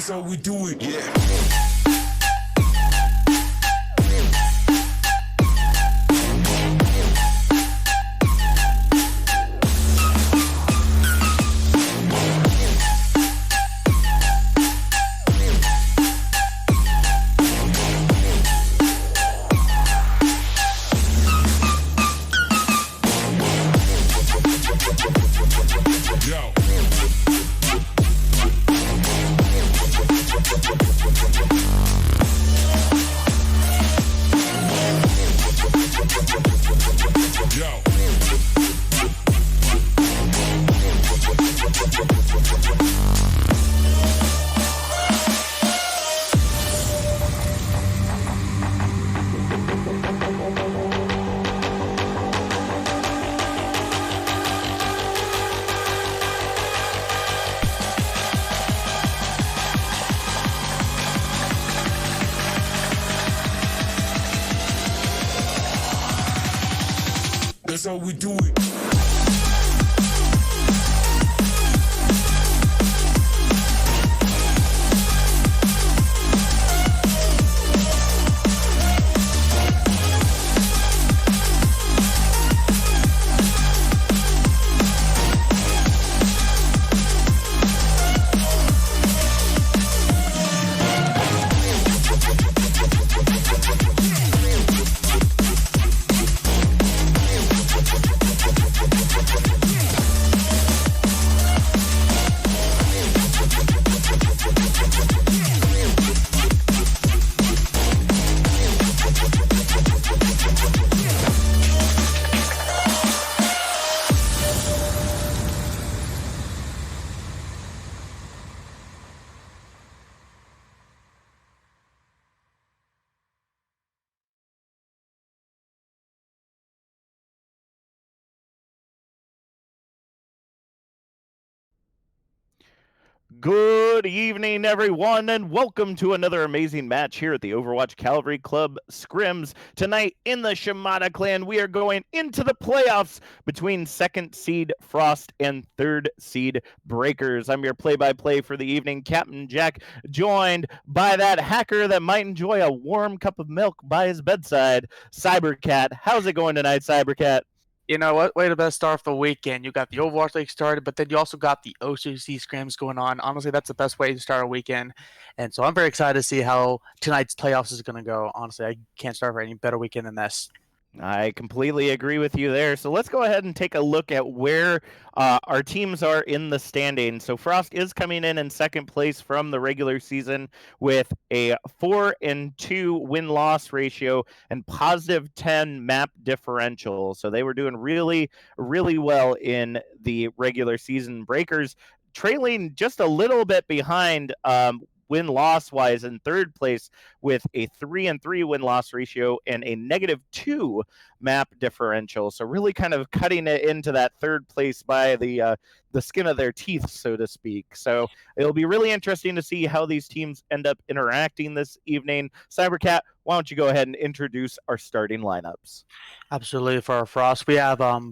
That's how we do it. Yeah. That's how we do it. Good evening, everyone, and welcome to another amazing match here at the Overwatch Cavalry Club Scrims. Tonight in the Shimada clan, we are going into the playoffs between second seed Frost and third seed Breakers. I'm your play-by-play for the evening, Captain Jack, joined by that hacker that might enjoy a warm cup of milk by his bedside, Cybercat. How's it going tonight, Cybercat? You know what? Way to best start for the weekend. You got the Overwatch League started, but then you also got the OCC scrims going on. Honestly, that's the best way to start a weekend. And so I'm very excited to see how tonight's playoffs is going to go. Honestly, I can't start for any better weekend than this. I completely agree with you there. So let's go ahead and take a look at where our teams are in the standing. So Frost is coming in second place from the regular season with a 4-2 win-loss ratio and positive 10 map differential. So they were doing really, really well in the regular season. Breakers trailing just a little bit behind win loss wise in third place with a 3-3 win loss ratio and a -2 map differential. So really kind of cutting it into that third place by the skin of their teeth, so to speak. So it'll be really interesting to see how these teams end up interacting this evening. Cybercat, why don't you go ahead and introduce our starting lineups? Absolutely, for our Frost, we got Dawn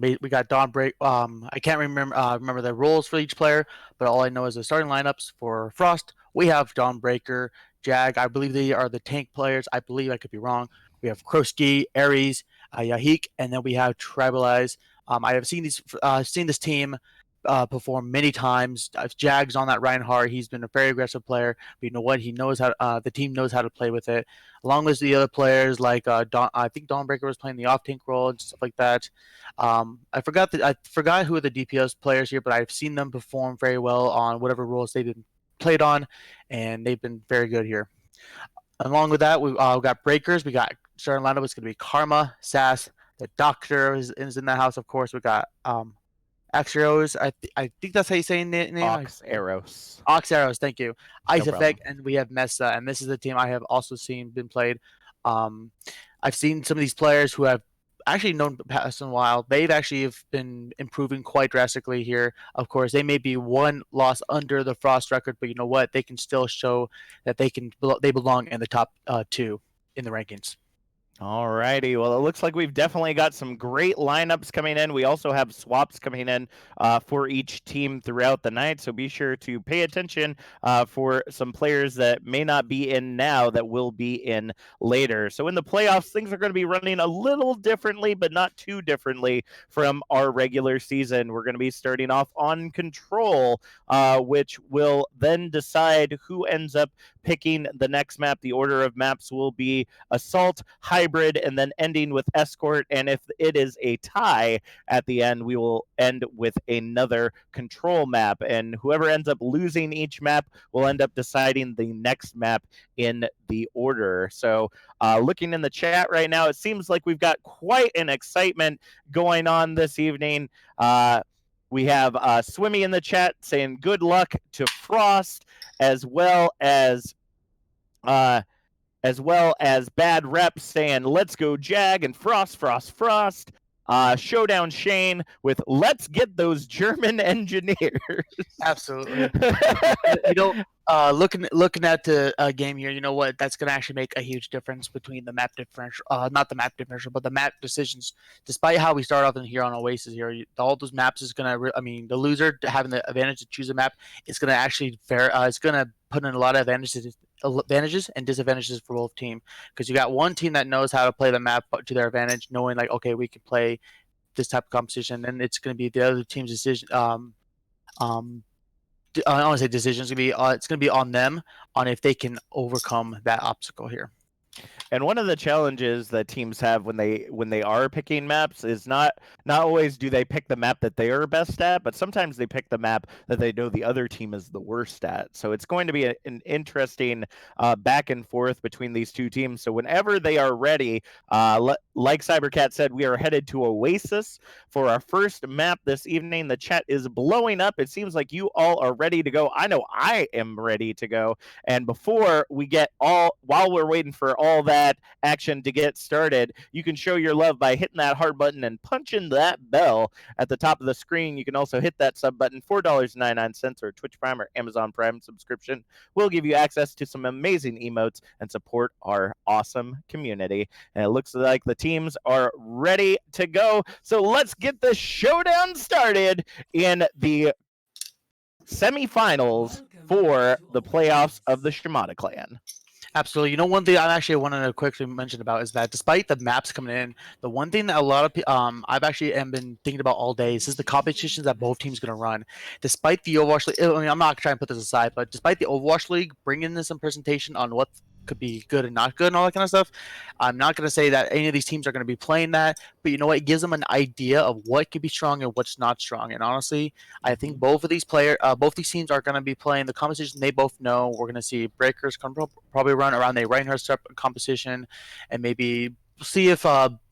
Break. I can't remember the roles for each player, but all I know is the starting lineups for Frost. We have Dawnbreaker, Jag. I believe they are the tank players. I believe I could be wrong. We have Kroski, Ares, Yahik, and then we have Tribalize. I have seen this team perform many times. Jag's on that Reinhardt. He's been a very aggressive player. But you know what? He knows how. The team knows how to play with it, along with the other players like Dawn. I think Dawnbreaker was playing the off tank role and stuff like that. I forgot who are the DPS players here, but I've seen them perform very well on whatever roles they've been played on, and they've been very good here. Along with that, we've got Breakers. We got starting lineup. It's going to be Karma, Sass. The Doctor is in the house, of course. We got Axios. I think that's how you say the name. Ox Arrows. Ox Arrows. Thank you. Ice No problem. Effect, and we have Mesa, and this is the team I have also seen been played. Um, I've seen some of these players who have actually known past a while. They've actually have been improving quite drastically here. Of course, they may be one loss under the Frost record, but you know what? They can still show that they belong in the top two in the rankings. All righty. Well, it looks like we've definitely got some great lineups coming in. We also have swaps coming in for each team throughout the night. So be sure to pay attention for some players that may not be in now that will be in later. So in the playoffs, things are going to be running a little differently, but not too differently from our regular season. We're going to be starting off on control, which will then decide who ends up picking the next map. The order of maps will be assault, hybrid, and then ending with escort. And if it is a tie at the end, we will end with another control map. And whoever ends up losing each map will end up deciding the next map in the order. So looking in the chat right now, it seems like we've got quite an excitement going on this evening. We have Swimmy in the chat saying good luck to Frost, as well as Bad Reps saying let's go Jag and Frost. Showdown Shane with let's get those German engineers. Absolutely. You know, looking at the game here, you know what? That's going to actually make a huge difference between the map differential, not the map differential, but the map decisions. Despite how we start off in here on Oasis here, all those maps is going to. I mean, the loser having the advantage to choose a map is going to actually it's going to put in a lot of advantages and disadvantages for both team, because you got one team that knows how to play the map to their advantage, knowing like, okay, we can play this type of competition, and it's going to be the other team's decision. I don't want to say decisions. It's gonna be on them on if they can overcome that obstacle here. And one of the challenges that teams have when they are picking maps is not always do they pick the map that they are best at, but sometimes they pick the map that they know the other team is the worst at. So it's going to be an interesting back and forth between these two teams. So whenever they are ready, like Cybercat said, we are headed to Oasis for our first map this evening. The chat is blowing up. It seems like you all are ready to go. I know I am ready to go. And before we get while we're waiting for all that that action to get started, you can show your love by hitting that heart button and punching that bell at the top of the screen. You can also hit that sub button. $4.99 or Twitch Prime or Amazon Prime subscription will give you access to some amazing emotes and support our awesome community. And it looks like the teams are ready to go. So let's get the showdown started in the semifinals for the playoffs of the Shimada clan. Absolutely. You know, one thing I actually wanted to quickly mention about is that despite the maps coming in, the one thing that a lot of I've actually been thinking about all day is the competitions that both teams going to run. Despite the Overwatch League, I mean, I'm not trying to put this aside, but despite the Overwatch League bringing in some presentation on what could be good and not good and all that kind of stuff, I'm not going to say that any of these teams are going to be playing that, but you know what? It gives them an idea of what could be strong and what's not strong. And honestly, I think both these teams are going to be playing the competition they both know. We're going to see Breakers probably run around the Reinhardt competition, and maybe see if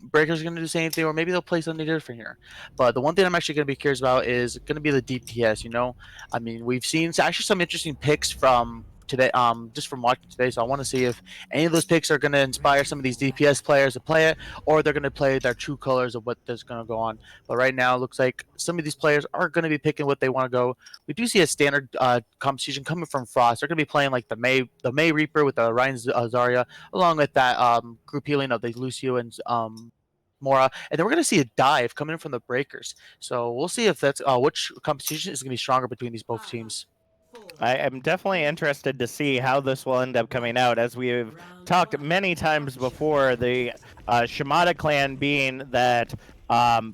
Breakers are going to do the same thing, or maybe they'll play something different here. But the one thing I'm actually going to be curious about is going to be the DPS. You know, I mean, we've seen actually some interesting picks from today, just from watching today. So I want to see if any of those picks are going to inspire some of these DPS players to play it, or they're going to play their true colors of what is going to go on. But right now, it looks like some of these players are going to be picking what they want to go. We do see a standard competition coming from Frost. They're going to be playing like the May Reaper with the Ryan Zarya, along with that group healing of the Lucio and Mora, and then we're going to see a dive coming in from the Breakers. So we'll see if that's which competition is going to be stronger between these both teams. I am definitely interested to see how this will end up coming out. As we've talked many times before, the Shimada clan being that high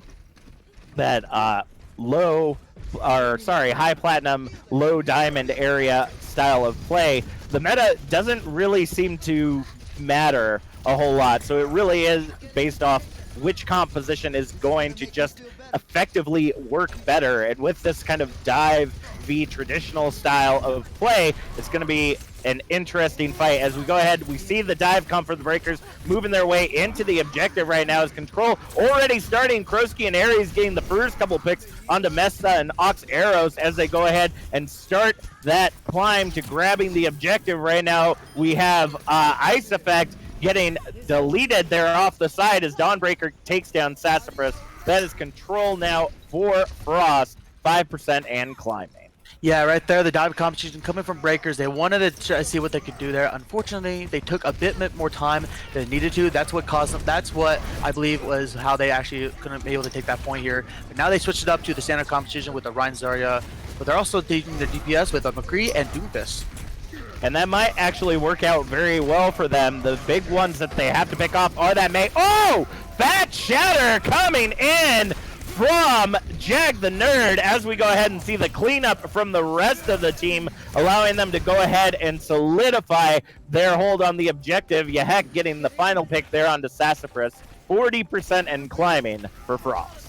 platinum, low diamond area style of play, the meta doesn't really seem to matter a whole lot. So it really is based off which composition is going to just effectively work better. And with this kind of dive v traditional style of play, it's going to be an interesting fight. As we go ahead, we see the dive come for the Breakers, moving their way into the objective right now. As Control already starting, Kroski and Ares getting the first couple picks onto Mesa and Ox Arrows as they go ahead and start that climb to grabbing the objective right now. We have Ice Effect getting deleted there off the side as Dawnbreaker takes down Sassafras. That is Control now for Frost, 5% and climbing. Yeah, right there, the dive competition coming from Breakers. They wanted to try to see what they could do there. Unfortunately, they took a bit more time than needed to. That's what caused them. That's what I believe was how they actually couldn't be able to take that point here. But now they switched it up to the standard competition with the Ryan Zarya, but they're also taking the DPS with McCree and Doomfist. And that might actually work out very well for them. The big ones that they have to pick off are that Fat Shatter coming in from Jag the Nerd as we go ahead and see the cleanup from the rest of the team, allowing them to go ahead and solidify their hold on the objective. Yahek getting the final pick there onto Sassafras, 40% and climbing for Frost.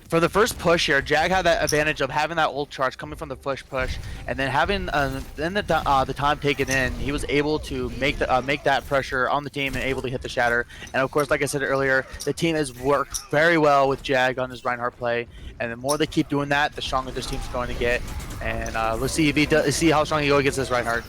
For the first push here, Jag had that advantage of having that ult charge coming from the push, and then having the time taken in, he was able to make that pressure on the team and able to hit the shatter. And of course, like I said earlier, the team has worked very well with Jag on his Reinhardt play, and the more they keep doing that, the stronger this team's going to get. And let's see how strong he goes against this Reinhardt.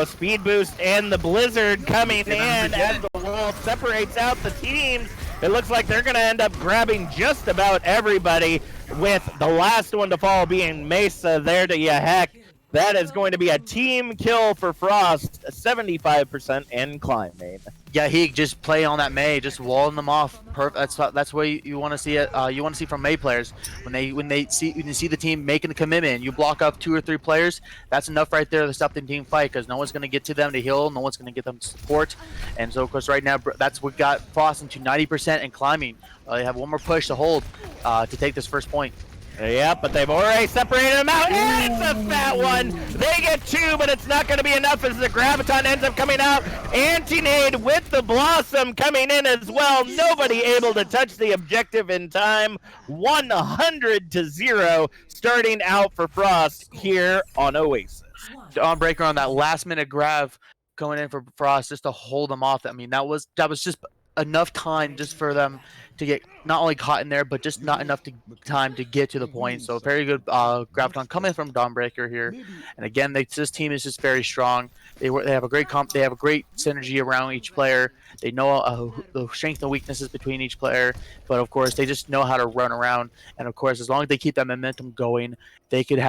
Speed boost and the blizzard coming in as the wall separates out the teams. It looks like they're going to end up grabbing just about everybody, with the last one to fall being Mesa there to Yahek. That is going to be a team kill for Frost, 75% and climbing. Yeah, he just play on that May, just walling them off. That's what you want to see it. You want to see from May players when you see the team making the commitment. You block up 2 or 3 players. That's enough right there to stop the team fight, because no one's going to get to them to heal. No one's going to get them to support. And so of course right now that's what got Frost into 90% and climbing. They have one more push to hold to take this first point. Yeah, but they've already separated them out, and it's a fat one. They get 2, but it's not going to be enough as the Graviton ends up coming out. Anti-nade with the Blossom coming in as well. Nobody able to touch the objective in time. 100-0 starting out for Frost here on Oasis. Dawnbreaker on that last-minute grab going in for Frost just to hold them off. I mean, that was just enough time just for them to get not only caught in there, but just not enough time to get to the point. So very good graviton coming from Dawnbreaker here. And again, this team is just very strong. They have a great they have a great synergy around each player. They know the strengths and weaknesses between each player, but of course they just know how to run around. And of course, as long as they keep that momentum going, they could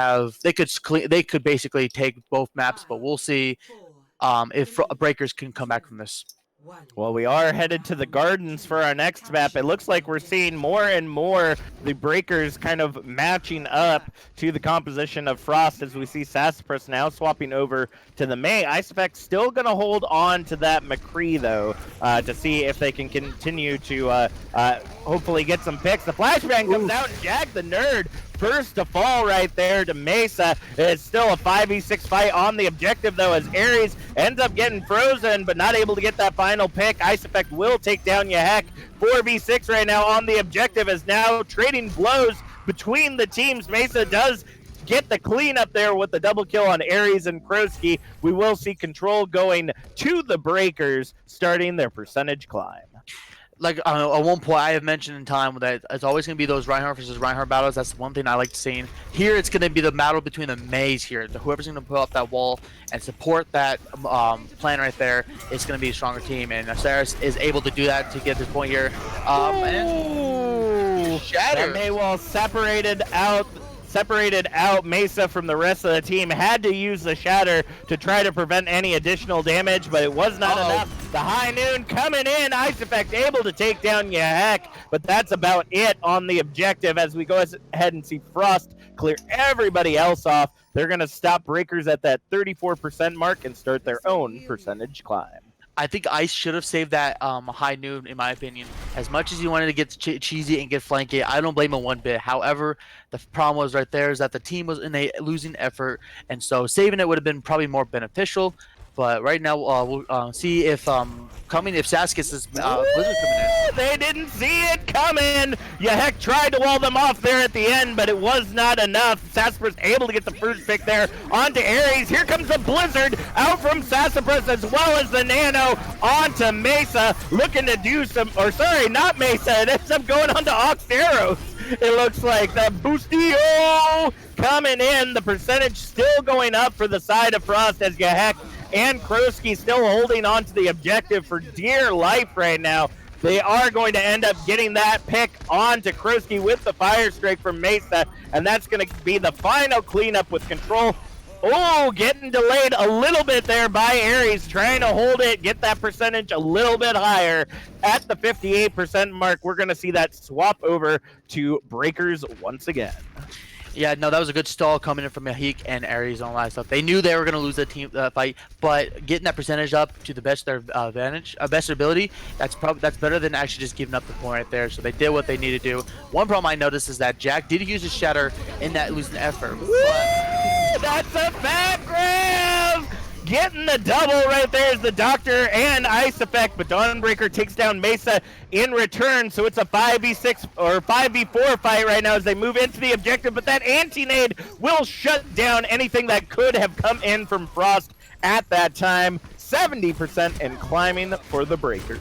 basically take both maps. But we'll see if Breakers can come back from this. Well, we are headed to the Gardens for our next map. It looks like we're seeing more and more the Breakers kind of matching up to the composition of Frost as we see Sassafras now swapping over to the May. I suspect still going to hold on to that McCree, though, to see if they can continue to hopefully get some picks. The flashbang comes out, and Jag the Nerd first to fall right there to Mesa. It's still a 5v6 fight on the objective, though, as Ares ends up getting frozen, but not able to get that final pick. Ice Effect will take down Yahek. 4v6 right now on the objective, as now trading blows between the teams. Mesa does get the clean up there with the double kill on Ares and Krosky. We will see control going to the Breakers, starting their percentage climb. Like at one point I have mentioned in time that it's always going to be those Reinhardt versus Reinhardt battles. That's one thing I like seeing. Here it's going to be the battle between the Mays here. Whoever's going to put up that wall and support that plan right there is going to be a stronger team. And Asaris is able to do that to get this point here. And Shatter. That Maywall separated out Mesa from the rest of the team. Had to use the Shatter to try to prevent any additional damage, but it was not enough. The High Noon coming in. Ice Effect able to take down Yahek, but that's about it on the objective as we go ahead and see Frost clear everybody else off. They're going to stop Breakers at that 34% mark and start their own percentage climb. I think Ice should have saved that High Noon, in my opinion. As much as he wanted to get cheesy and get flanky, I don't blame him one bit. However, the problem was right there is that the team was in a losing effort, and so saving it would have been probably more beneficial. But right now, we'll see if Sass gets this Blizzard coming in. They didn't see it coming. Yahek tried to wall them off there at the end, but it was not enough. Sassafras able to get the first pick there onto Ares. Here comes the Blizzard out from Sassafras as well as the Nano onto Mesa. Looking to do some, or sorry, not Mesa. It ends up going onto Oxteros. It looks like the Boostio coming in. The percentage still going up for the side of Frost as Yahek and Krosky still holding on to the objective for dear life right now. They are going to end up getting that pick onto Krosky with the fire strike from Mesa, and that's going to be the final cleanup with control. Oh, getting delayed a little bit there by Ares, trying to hold it, get that percentage a little bit higher. At the 58% mark, we're going to see that swap over to Breakers once again. Yeah, no, that was a good stall coming in from Mahik and Ares and all that stuff. They knew they were going to lose the team fight, but getting that percentage up to the best of their best ability, that's better than actually just giving up the point right there. So they did what they needed to do. One problem I noticed is that Jack did use his Shatter in that losing effort. That's a fat grab! Getting the double right there is the Doctor and Ice Effect, but Dawnbreaker takes down Mesa in return, so it's a 5v6 or 5v4 fight right now as they move into the objective, but that anti-nade will shut down anything that could have come in from Frost at that time. 70% and climbing for the Breakers.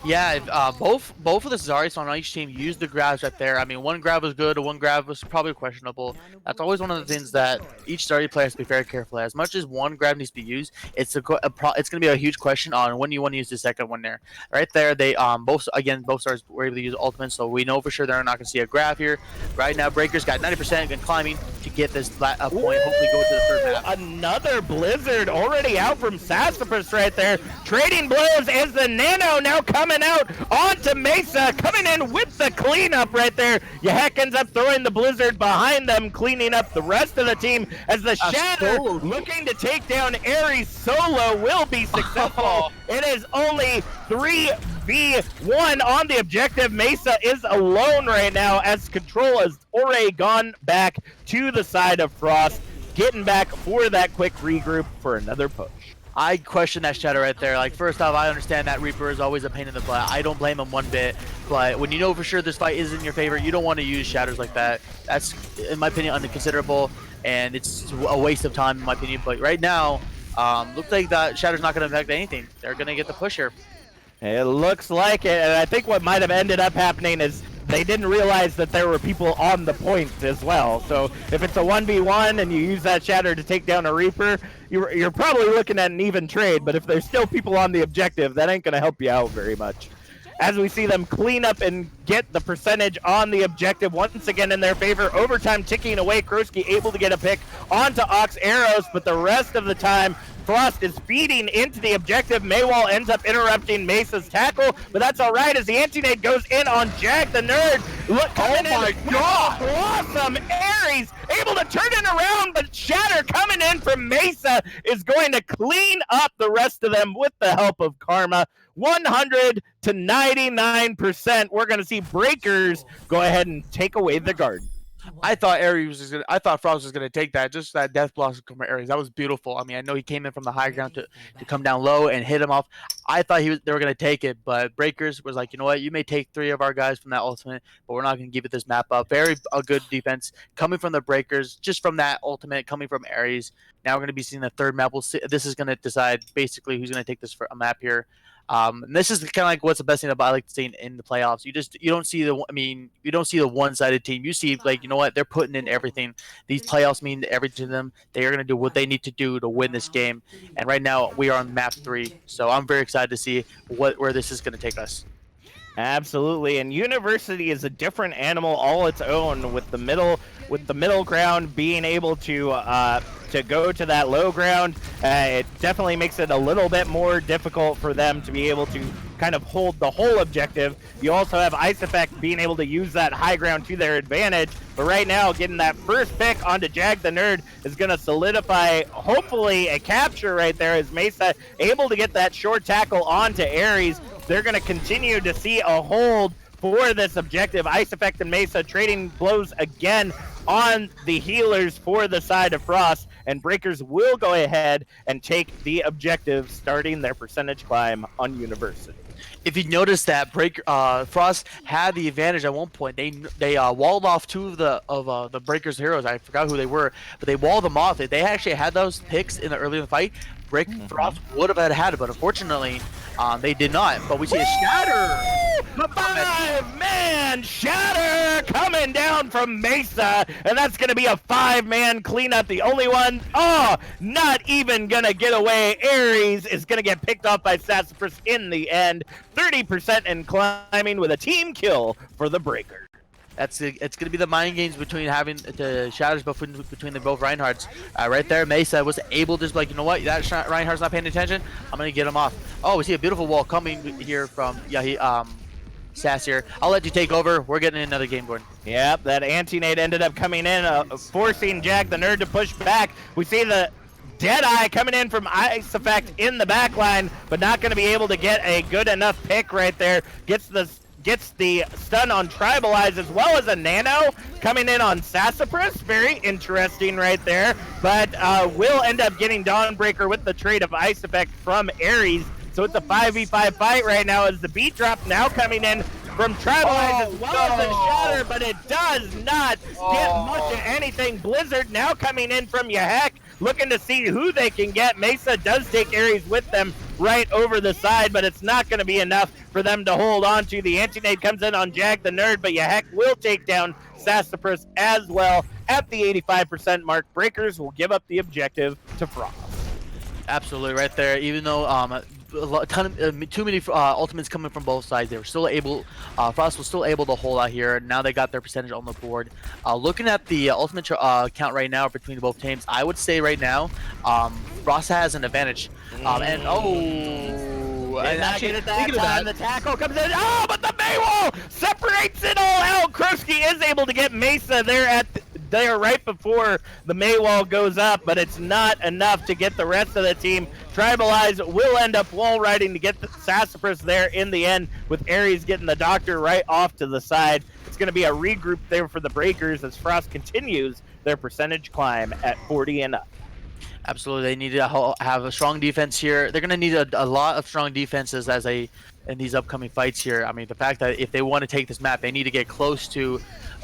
Yeah, both of the Zaris on each team used the grabs right there. I mean, one grab was good, one grab was probably questionable. That's always one of the things that each Zari player has to be very careful. As much as one grab needs to be used, it's going to be a huge question on when you want to use the second one there. Right there, they both Stars were able to use ultimates, so we know for sure they're not going to see a grab here. Right now, Breakers got 90% and climbing to get this point. Hopefully, go to the third map. Another Blizzard already out from Sassafras right there. Trading blows as the Nano now coming out onto Mesa, coming in with the cleanup right there. Yahek ends up throwing the Blizzard behind them, cleaning up the rest of the team as the Shatter looking to take down Ares solo will be successful. It is only 3v1 on the objective. Mesa is alone right now as control has already gone back to the side of Frost, getting back for that quick regroup for another push. I question that Shatter right there. Like, first off, I understand that Reaper is always a pain in the butt. I don't blame him one bit. But when you know for sure this fight is in your favor, you don't want to use Shatters like that. That's, in my opinion, unconsiderable, and it's a waste of time, in my opinion. But right now, looks like that Shatter's not going to affect anything. They're going to get the push here. It looks like it, and I think what might have ended up happening is they didn't realize that there were people on the point as well. So if it's a 1v1 and you use that shatter to take down a Reaper, you're probably looking at an even trade, but if there's still people on the objective, that ain't going to help you out very much. As we see them clean up and get the percentage on the objective once again in their favor. Overtime ticking away. Kroski able to get a pick onto Ox Arrows, but the rest of the time, Frost is feeding into the objective. Maywall ends up interrupting Mesa's tackle, but that's all right as the anti-nade goes in on Jag the Nerd. Look, coming in. Oh my God! Awesome! Aries able to turn it around, but Shatter coming in from Mesa is going to clean up the rest of them with the help of Karma. 100 to 99%. We're going to see Breakers go ahead and take away the guard. I thought Frost was gonna take that. Just that death blossom from Aries. That was beautiful. I mean, I know he came in from the high ground to come down low and hit him off. I thought they were gonna take it, but Breakers was like, you know what? You may take 3 of our guys from that ultimate, but we're not gonna give it this map up. Very a good defense coming from the Breakers, just from that ultimate coming from Aries. Now we're gonna be seeing the third map. We'll see. This is gonna decide basically who's gonna take this for a map here. And this is kind of like what's the best thing about I like to see in the playoffs. You don't see the one-sided team. You see like, you know what, they're putting in everything. These playoffs mean everything to them. They are going to do what they need to do to win this game. And right now we are on map 3, so I'm very excited to see where this is going to take us. Absolutely, and University is a different animal all its own, with the middle ground being able to go to that low ground. It definitely makes it a little bit more difficult for them to be able to kind of hold the whole objective. You also have Ice Effect being able to use that high ground to their advantage, but right now getting that first pick onto Jag the Nerd is going to solidify hopefully a capture right there, as Mesa able to get that short tackle onto Aries. They're going to continue to see a hold for this objective. Ice Effect and Mesa trading blows again on the healers for the side of Frost, and Breakers will go ahead and take the objective, starting their percentage climb on University. If you notice that Frost had the advantage at one point. They walled off 2 of the Breakers heroes. I forgot who they were, but they walled them off. They actually had those picks in the early in the fight. Frost would have had it, but unfortunately, they did not. But we see a Shatter. The 5-man Shatter coming down from Mesa, and that's going to be a 5-man cleanup. The only one, not even going to get away. Aries is going to get picked off by Sassafras in the end. 30% in climbing with a team kill for the Breaker. It's going to be the mind games between having the shatters between the both Reinhardts. Right there, Mesa was able to just like, you know what, that Reinhardt's not paying attention. I'm going to get him off. Oh, we see a beautiful wall coming here from Sass here. I'll let you take over. We're getting another game going. Yep, that anti-nade ended up coming in, forcing Jag the Nerd to push back. We see the Deadeye coming in from Ice Effect in the back line, but not going to be able to get a good enough pick right there. Gets the stun on Tribalize, as well as a nano coming in on Sassafras. Very interesting right there, but will end up getting Dawnbreaker with the trade of Ice Effect from Aries. So it's a 5v5 fight right now, as the beat drop now coming in from Tribalize as well as the Shatter, but it does not get much of anything. Blizzard now coming in from Yahek, looking to see who they can get. Mesa does take Aries with them right over the side, but it's not going to be enough for them to hold on to. The anti-nade comes in on Jag the Nerd, but Yahek will take down Sassafras as well at the 85% mark. Breakers will give up the objective to Frost. Absolutely, right there. Even though too many ultimates coming from both sides, they were still able. Frost was still able to hold out here. Now they got their percentage on the board. Looking at the ultimate count right now between both teams, I would say right now, Frost has an advantage. And actually, at that time, the tackle comes in. Oh, but the Maywall separates it all out. Kroski is able to get Mesa there right before the Maywall goes up, but it's not enough to get the rest of the team. Tribalize will end up wall riding to get the Sassafras there in the end, with Aries getting the Doctor right off to the side. It's going to be a regroup there for the Breakers as Frost continues their percentage climb at 40 and up. Absolutely, they need to have a strong defense here. They're going to need a lot of strong defenses in these upcoming fights here. I mean, the fact that if they want to take this map, they need to get close to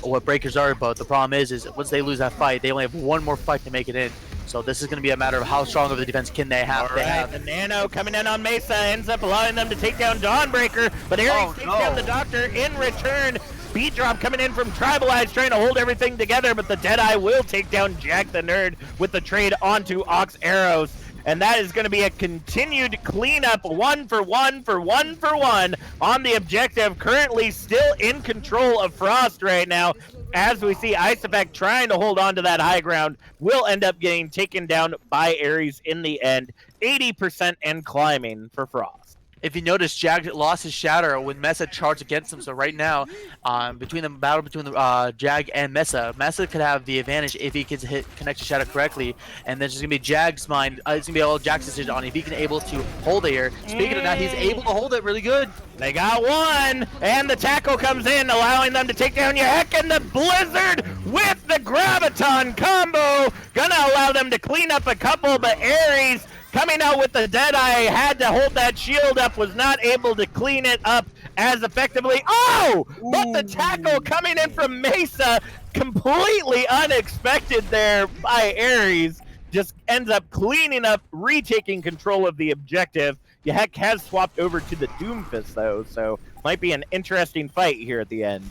what Breakers are, but the problem is once they lose that fight, they only have one more fight to make it in. So this is going to be a matter of how strong of a defense can they have. All right, the Nano coming in on Mesa ends up allowing them to take down Dawnbreaker, but Aries takes down the Doctor in return. Beat drop coming in from Tribalize, trying to hold everything together, but the Deadeye will take down Jack the Nerd with the trade onto Ox Arrows. And that is going to be a continued cleanup, 1 for 1 for 1 for 1 on the objective. Currently still in control of Frost right now. As we see Ice Effect trying to hold on to that high ground, will end up getting taken down by Aries in the end. 80% and climbing for Frost. If you notice, Jag lost his Shatter when Mesa charged against him. So right now, between the battle between Jag and Mesa could have the advantage if he can connect his Shatter correctly. And then it's gonna be Jag's mind. It's gonna be all Jag's decision on if he can able to hold it here. Speaking of that, he's able to hold it really good. They got one, and the tackle comes in, allowing them to take down Yahek, and the Blizzard with the Graviton combo. Gonna allow them to clean up a couple, but Aries coming out with the Deadeye, had to hold that shield up, was not able to clean it up as effectively. Oh! But the tackle coming in from Mesa, completely unexpected there by Aries, just ends up cleaning up, retaking control of the objective. Yahek has swapped over to the Doomfist, though, so might be an interesting fight here at the end.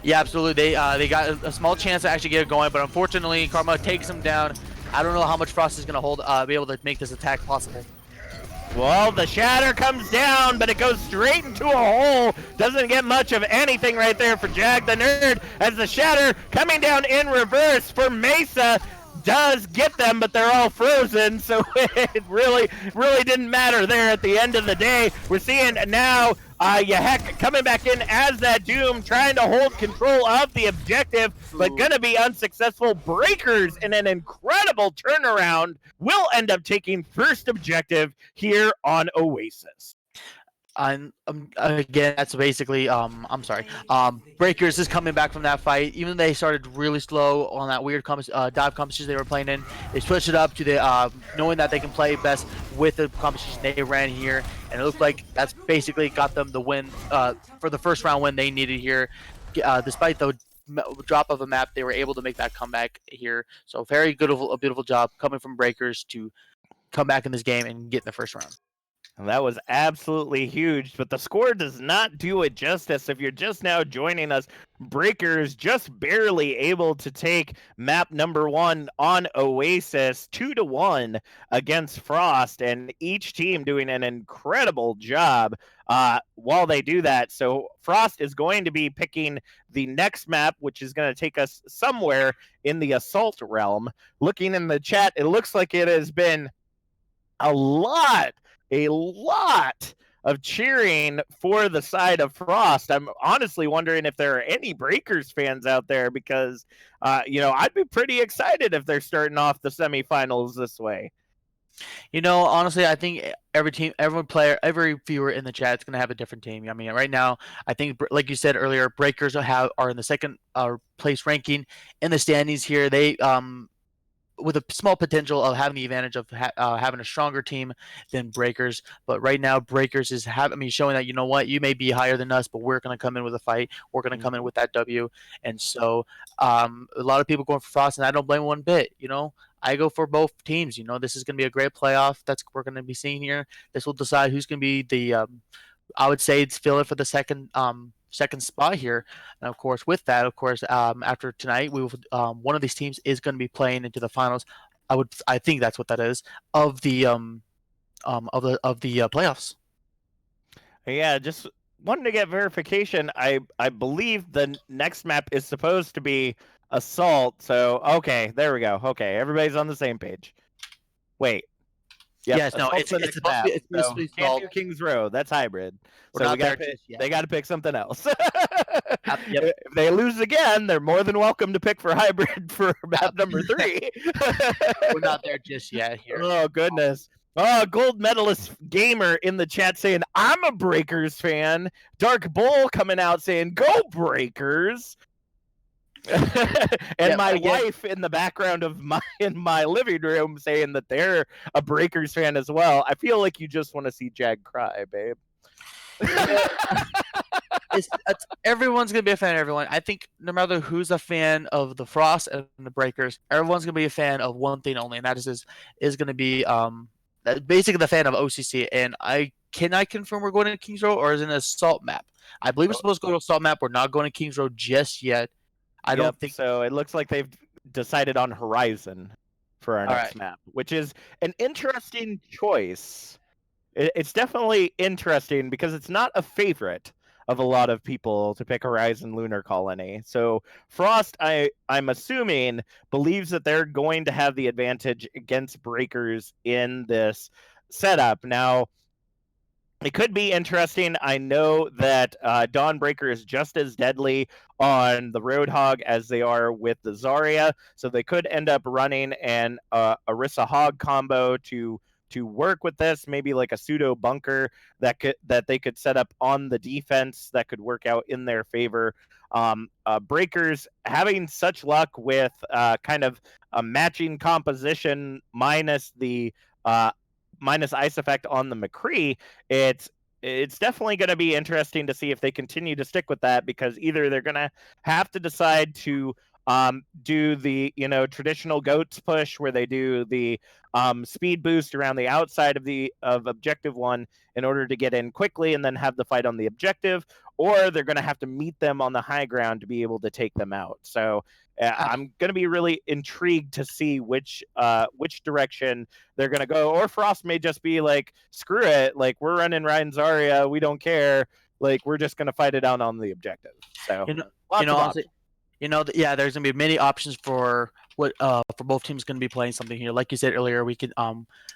Yeah, absolutely. They got a small chance to actually get it going, but unfortunately, Karma takes him down. I don't know how much Frost is going to be able to make this attack possible. Well, the Shatter comes down, but it goes straight into a hole. Doesn't get much of anything right there for Jag the Nerd, as the Shatter coming down in reverse for Mesa does get them, but they're all frozen, so it really didn't matter there at the end of the day. We're seeing now Yahek coming back in as that Doom, trying to hold control of the objective, but gonna be unsuccessful. Breakers in an incredible turnaround will end up taking first objective here on Oasis. Again, that's basically I'm sorry. Breakers is coming back from that fight. Even though they started really slow on that weird dive competition they were playing in, they switched it up to the knowing that they can play best with the competition they ran here, and it looked like that's basically got them the win for the first round win they needed here. Despite the drop of a map, they were able to make that comeback here. So very good, a beautiful job coming from Breakers to come back in this game and get in the first round. And that was absolutely huge, but the score does not do it justice. If you're just now joining us, Breakers just barely able to take map number 1 on Oasis 2-1 against Frost, and each team doing an incredible job while they do that. So Frost is going to be picking the next map, which is going to take us somewhere in the Assault realm. Looking in the chat, it looks like it has been a lot of cheering for the side of Frost. I'm honestly wondering if there are any Breakers fans out there, because I'd be pretty excited if they're starting off the semifinals this way. Honestly, I think every team, every player, every viewer in the chat is going to have a different team. I mean, right now, I think, like you said earlier, Breakers are in the second place ranking in the standings here. They with a small potential of having the advantage of having a stronger team than Breakers. But right now, Breakers is showing that, you may be higher than us, but we're going to come in with a fight. We're going to come in with that W. And so a lot of people going for Frost, and I don't blame one bit. I go for both teams. This is going to be a great playoff that's we're going to be seeing here. This will decide who's going to be the, I would say, it's fill it for the second spot here. And of course, with that, after tonight, we will one of these teams is going to be playing into the finals. I think that's what that is of the playoffs. Yeah, just wanted to get verification. I believe the next map is supposed to be Assault. So okay, there we go. Okay, everybody's on the same page. Wait. Yep, yes, no, it's supposed to be Can't do Kings Road. That's hybrid. So they got to pick something else. Yep. If they lose again, they're more than welcome to pick for hybrid for map number 3. We're not there just yet here. Oh goodness. Oh, gold medalist gamer in the chat saying I'm a Breakers fan. Dark Bull coming out saying go Breakers. And my wife in the background of in my living room saying that they're a Breakers fan as well. I feel like you just want to see Jag cry, babe. everyone's gonna be a fan of everyone. I think no matter who's a fan of the Frost and the Breakers, everyone's gonna be a fan of one thing only, and that is gonna be basically the fan of OCC. And can I confirm we're going to Kings Row, or is it an assault map? I believe we're supposed to go to assault map. We're not going to Kings Row just yet. I don't think so. It looks like they've decided on Horizon for our next map, which is an interesting choice. It's definitely interesting because it's not a favorite of a lot of people to pick Horizon Lunar Colony. So Frost, I'm assuming, believes that they're going to have the advantage against Breakers in this setup. Now, it could be interesting. I know that Dawnbreaker is just as deadly on the Roadhog as they are with the Zarya, so they could end up running an Orisa Hog combo to work with this, maybe like a pseudo bunker that they could set up on the defense that could work out in their favor. Breakers having such luck with kind of a matching composition minus the minus ice effect on the McCree, it's definitely going to be interesting to see if they continue to stick with that, because either they're going to have to decide to do the traditional goats push where they do the speed boost around the outside of objective 1 in order to get in quickly and then have the fight on the objective, or they're going to have to meet them on the high ground to be able to take them out. So I'm going to be really intrigued to see which direction they're going to go. Or Frost may just be like, screw it, like, we're running Ryan Zarya, we don't care, like, we're just going to fight it out on the objective. So there's gonna be many options for what for both teams going to be playing something here. Like you said earlier, we can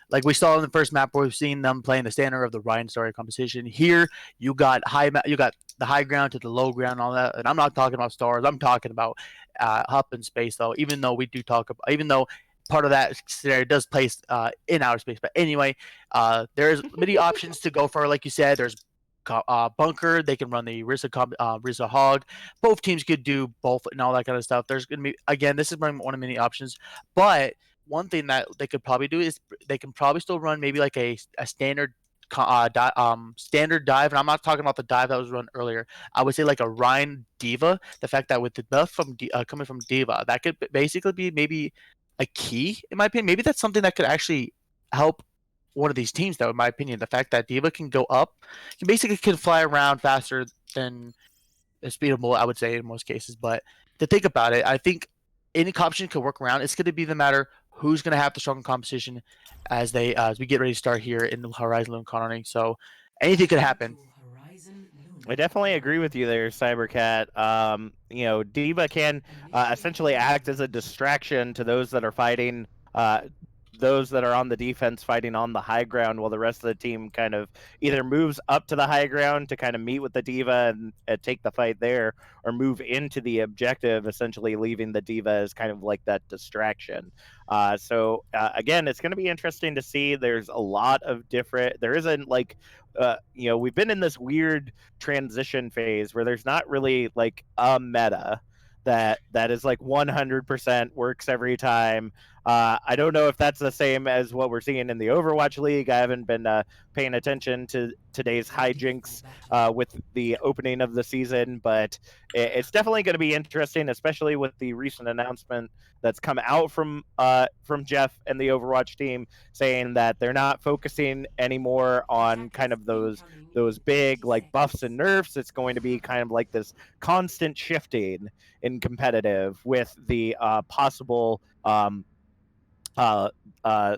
like we saw in the first map where we've seen them playing the standard of the Ryan Zarya competition. Here you got the high ground to the low ground and all that. And I'm not talking about stars. I'm talking about up in space, though. Even though part of that scenario does place in outer space. But anyway, there's many options to go for. Like you said, there's bunker. They can run the Orisa Hog. Both teams could do both and all that kind of stuff. There's going to be, again, this is one of many options. But one thing that they could probably do is they can probably still run maybe like a standard standard dive, and I'm not talking about the dive that was run earlier. I would say like a Ryan Diva. The fact that with the buff from coming from Diva, that could basically be maybe a key, in my opinion. Maybe that's something that could actually help one of these teams, though, in my opinion. The fact that Diva can go up, can fly around faster than the speed of bullet, I would say, in most cases. But to think about it, I think any competition could work around. It's going to be the matter who's going to have the stronger competition as we get ready to start here in the Horizon Lunar Colony. So anything could happen. I definitely agree with you there, Cybercat. Diva can essentially act as a distraction to those that are fighting, those that are on the defense fighting on the high ground, while the rest of the team kind of either moves up to the high ground to kind of meet with the Diva and take the fight there, or move into the objective, essentially leaving the Diva as kind of like that distraction. So again, it's going to be interesting to see. There's a lot of there isn't like, we've been in this weird transition phase where there's not really like a meta that is like 100% works every time. I don't know if that's the same as what we're seeing in the Overwatch League. I haven't been paying attention to today's hijinks with the opening of the season, but it's definitely going to be interesting, especially with the recent announcement that's come out from Jeff and the Overwatch team, saying that they're not focusing anymore on kind of those big like buffs and nerfs. It's going to be kind of like this constant shifting in competitive with the possible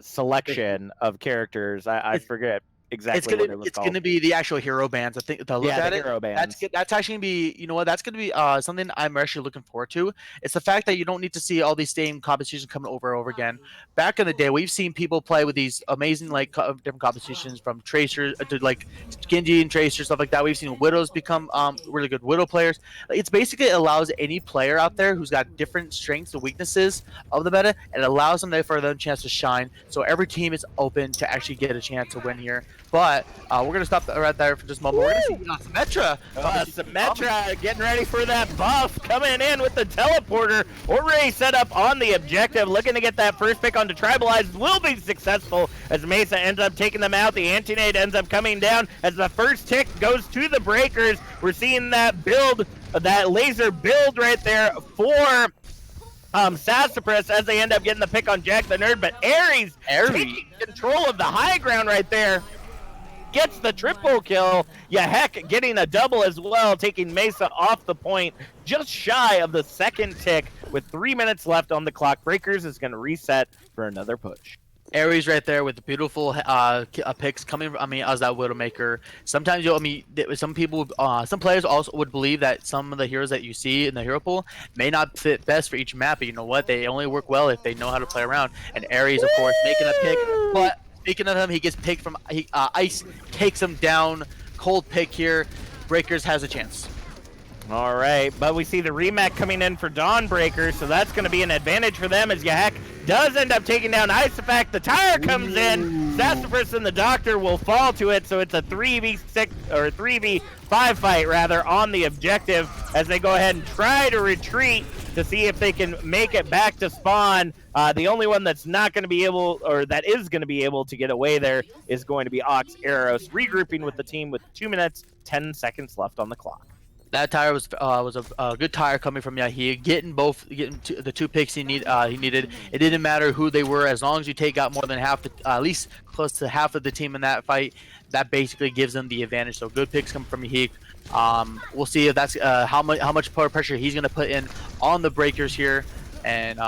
selection of characters. I forget exactly what it was called. It's going to be the actual hero bands. I think to look at it, hero bands. That's actually going to be, that's going to be something I'm actually looking forward to. It's the fact that you don't need to see all these same competitions coming over and over again. Back in the day, we've seen people play with these amazing different competitions, from Tracers to like Genji and Tracer, stuff like that. We've seen Widows become really good Widow players. It's basically allows any player out there who's got different strengths and weaknesses of the meta, and it allows them for them a chance to shine. So every team is open to actually get a chance to win here. But we're going to stop right there for just a moment. We're going to see Symmetra. Symmetra getting ready for that buff, coming in with the teleporter, already set up on the objective, looking to get that first pick onto Tribalized, will be successful as Mesa ends up taking them out. The anti-nade ends up coming down as the first tick goes to the Breakers. We're seeing that build, that laser build right there for Sassafras as they end up getting the pick on Jack the Nerd, but Aries taking control of the high ground right there. Gets the triple kill. Heck, getting a double as well, taking Mesa off the point, just shy of the second tick with 3 minutes left on the clock. Breakers is going to reset for another push. Aries right there with the beautiful picks coming. As that Widowmaker. Sometimes some people, some players also would believe that some of the heroes that you see in the hero pool may not fit best for each map. But you know what? They only work well if they know how to play around. And Aries, of course, making a pick, but. Speaking of him, he gets picked from Ice, takes him down. Cold pick here. Breakers has a chance. All right, but we see the remake coming in for Dawnbreaker, so that's going to be an advantage for them as Yahek does end up taking down Ice Effect. The tire comes in. Sassafras and the Doctor will fall to it, so it's a 3v6 or 3v5 fight rather on the objective as they go ahead and try to retreat to see if they can make it back to spawn. The only one that's not going to be able, or that is going to be able to get away there is going to be Ox Eros, regrouping with the team with 2 minutes, 10 seconds left on the clock. That tire was a good tire coming from Yahee, getting the two picks he needed. It didn't matter who they were, as long as you take out more than half, at least close to half of the team in that fight. That basically gives them the advantage. So good picks come from Yahee. We'll see if that's how much pressure he's going to put in on the Breakers here. And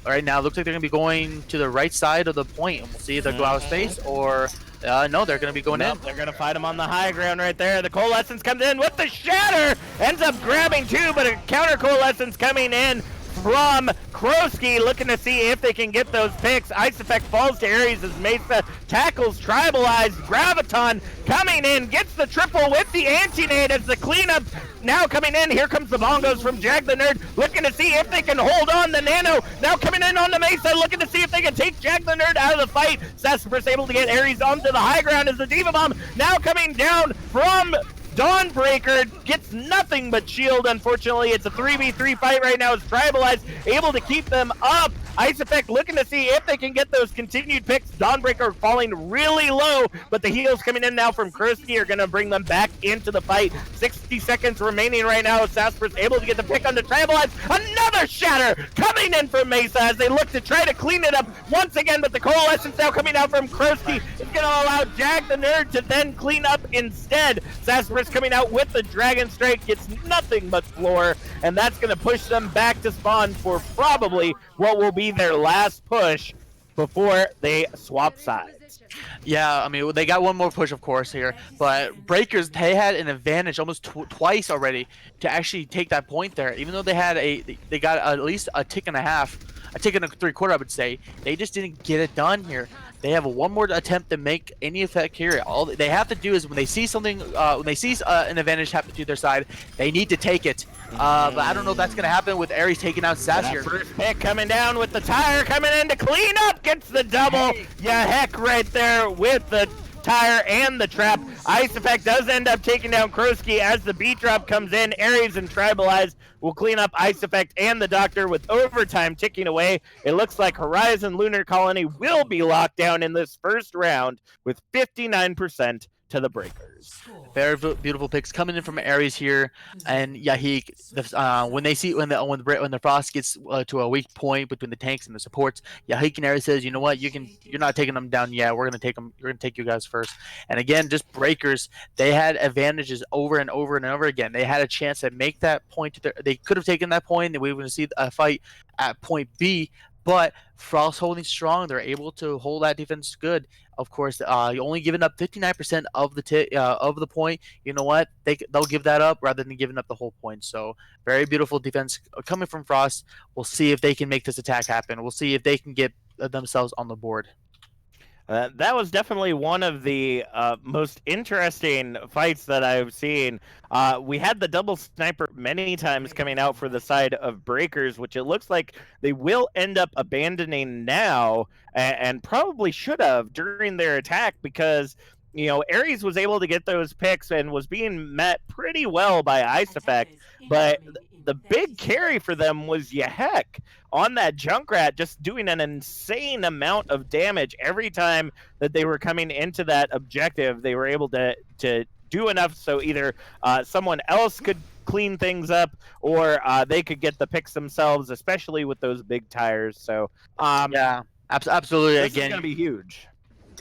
right now, it looks like they're going to be going to the right side of the point, and we'll see if they go out of space or. No, they're going to be going in. They're going to fight him on the high ground right there. The Coalescence comes in with the Shatter. Ends up grabbing two, but a counter Coalescence coming in from Krosky, looking to see if they can get those picks. Ice Effect falls to Aries as Mesa tackles Tribalized. Graviton coming in, gets the triple with the anti-nade as the cleanup now coming in. Here comes the bongos from Jag the Nerd, looking to see if they can hold on. The Nano now coming in on the Mesa, looking to see if they can take Jag the Nerd out of the fight. Sassafras able to get Aries onto the high ground as the Diva Bomb now coming down from Dawnbreaker, gets nothing but shield. Unfortunately, it's a 3v3 fight right now as Tribalized able to keep them up. Ice Effect looking to see if they can get those continued picks. Dawnbreaker falling really low, but the heals coming in now from Krosky are going to bring them back into the fight. 60 seconds remaining right now as Sassafras able to get the pick on the Tribalized. Another Shatter coming in from Mesa as they look to try to clean it up once again, but the Coalescence now coming out from Krosky is going to allow Jag the Nerd to then clean up instead. Sassafras coming out with the Dragon Strike, gets nothing but floor, and that's going to push them back to spawn for probably what will be their last push before they swap sides. Yeah, they got one more push, of course, here, but Breakers, they had an advantage almost twice already to actually take that point there. Even though they had they got at least a tick and a half, a tick and a three-quarter, I would say. They just didn't get it done here. They have one more attempt to make any effect here. All they have to do is when they see something, when they see an advantage happen to their side, they need to take it. But I don't know if that's going to happen with Aries taking out Sass here. First pick coming down with the tire coming in to clean up, gets the double. Heck right there with the tire and the trap. Ice Effect does end up taking down Krosky as the beat drop comes in. Aries and Tribalized will clean up Ice Effect and the Doctor with overtime ticking away. It looks like Horizon Lunar Colony will be locked down in this first round with 59% to the Breakers. Very beautiful picks coming in from Aries here, and Yahik. When the Frost gets to a weak point between the tanks and the supports, Yahik and Aries says, you know what, you're not taking them down yet. We're gonna take them. We're gonna take you guys first. And again, just Breakers. They had advantages over and over and over again. They had a chance to make that point. They could have taken that point, and we were gonna see a fight at point B. But Frost holding strong, they're able to hold that defense good. Of course, you're only giving up 59% of the point. You know what? They'll give that up rather than giving up the whole point. So very beautiful defense coming from Frost. We'll see if they can make this attack happen. We'll see if they can get themselves on the board. That was definitely one of the most interesting fights that I've seen. We had the double sniper many times coming out for the side of Breakers, which it looks like they will end up abandoning now, and probably should have during their attack, because Aries was able to get those picks and was being met pretty well by Ice Effect, but the big carry for them was Yahek on that Junkrat, just doing an insane amount of damage every time that they were coming into that objective. They were able to do enough so either someone else could clean things up or they could get the picks themselves, especially with those big tires. So yeah, absolutely. This Again, is going to be huge.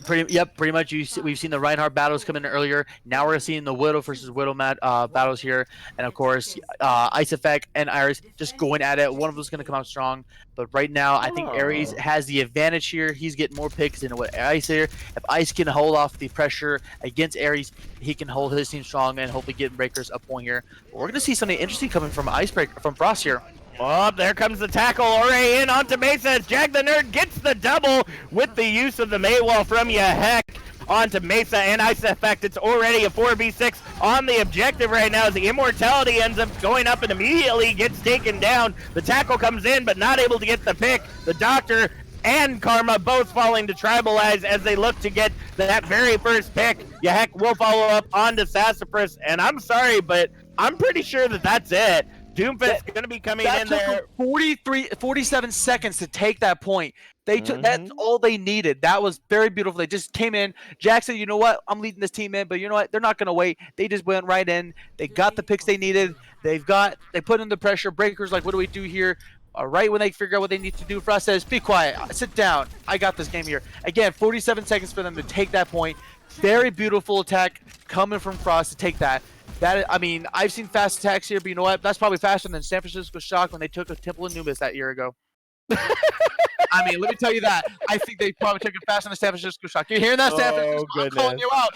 Pretty much. We've seen the Reinhardt battles come in earlier. Now we're seeing the Widow versus Widow battles here, and of course, Ice Effect and Iris just going at it. One of them's going to come out strong, but right now I think Aries has the advantage here. He's getting more picks than what Ice here. If Ice can hold off the pressure against Aries, he can hold his team strong and hopefully get Breakers a point here. But we're going to see something interesting coming from from Frost here. Oh, there comes the tackle already in onto Mesa as Jag the Nerd gets the double with the use of the Maywall from Yahek onto Mesa and Ice Effect. It's already a 4v6 on the objective right now as the Immortality ends up going up and immediately gets taken down. The tackle comes in but not able to get the pick. The Doctor and Karma both falling to Tribalize as they look to get that very first pick. Yahek will follow up onto Sassafras, and I'm sorry, but I'm pretty sure that that's it. Doomfist's going to be coming in there. 47 seconds to take that point. They took that's all they needed. That was very beautiful. They just came in. Jack said, you know what? I'm leading this team in, but you know what? They're not going to wait. They just went right in. They got the picks they needed. They put in the pressure. Breakers like, what do we do here? Right when they figure out what they need to do, Frost says, be quiet. Sit down. I got this game here. Again, 47 seconds for them to take that point. Very beautiful attack coming from Frost to take that. I mean, I've seen fast attacks here, but you know what? That's probably faster than San Francisco Shock when they took a Temple of Anubis that year ago. I mean, let me tell you that. I think they probably took it faster than San Francisco Shock. You're hearing that, San Francisco? I'm calling you out.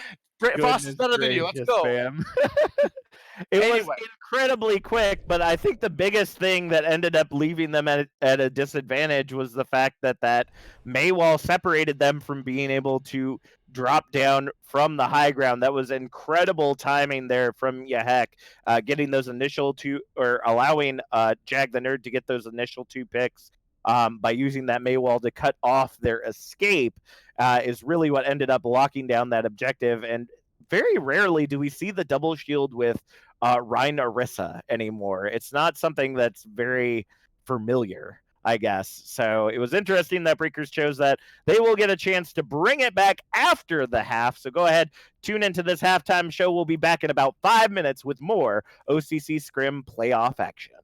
Frost is better than you. Let's go. It was incredibly quick, but I think the biggest thing that ended up leaving them at a disadvantage was the fact that Maywall separated them from being able to drop down from the high ground. That was incredible timing there from Yahek, getting those initial two, or allowing Jag the Nerd to get those initial 2 picks by using that Maywall to cut off their escape is really what ended up locking down that objective. And very rarely do we see the double shield with Rhine Orisa anymore. It's not something that's very familiar, I guess. So it was interesting that Breakers chose that. They will get a chance to bring it back after the half. So go ahead, tune into this halftime show. We'll be back in about 5 minutes with more OCC Scrim playoff action.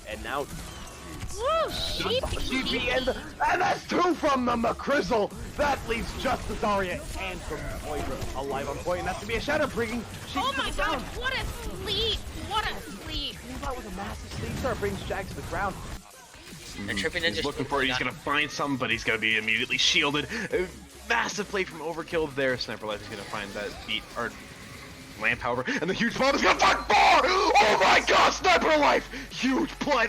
And now GP and that's 2 from the McCrizzle. That leaves just Azaria and from Moira alive on point, and that's gonna be a shadow bringing. Oh my god, what a sleep! What a sleep! That was a massive sleep start, brings Jag to the ground. And Tripping He's looking for it, he's gonna find some, but he's gonna be immediately shielded. Massive play from Overkill there. Sniper Life is gonna find that beat, or Lamp, however, and the huge bomb is gonna find 4! Oh my god, Sniper Life! Huge play.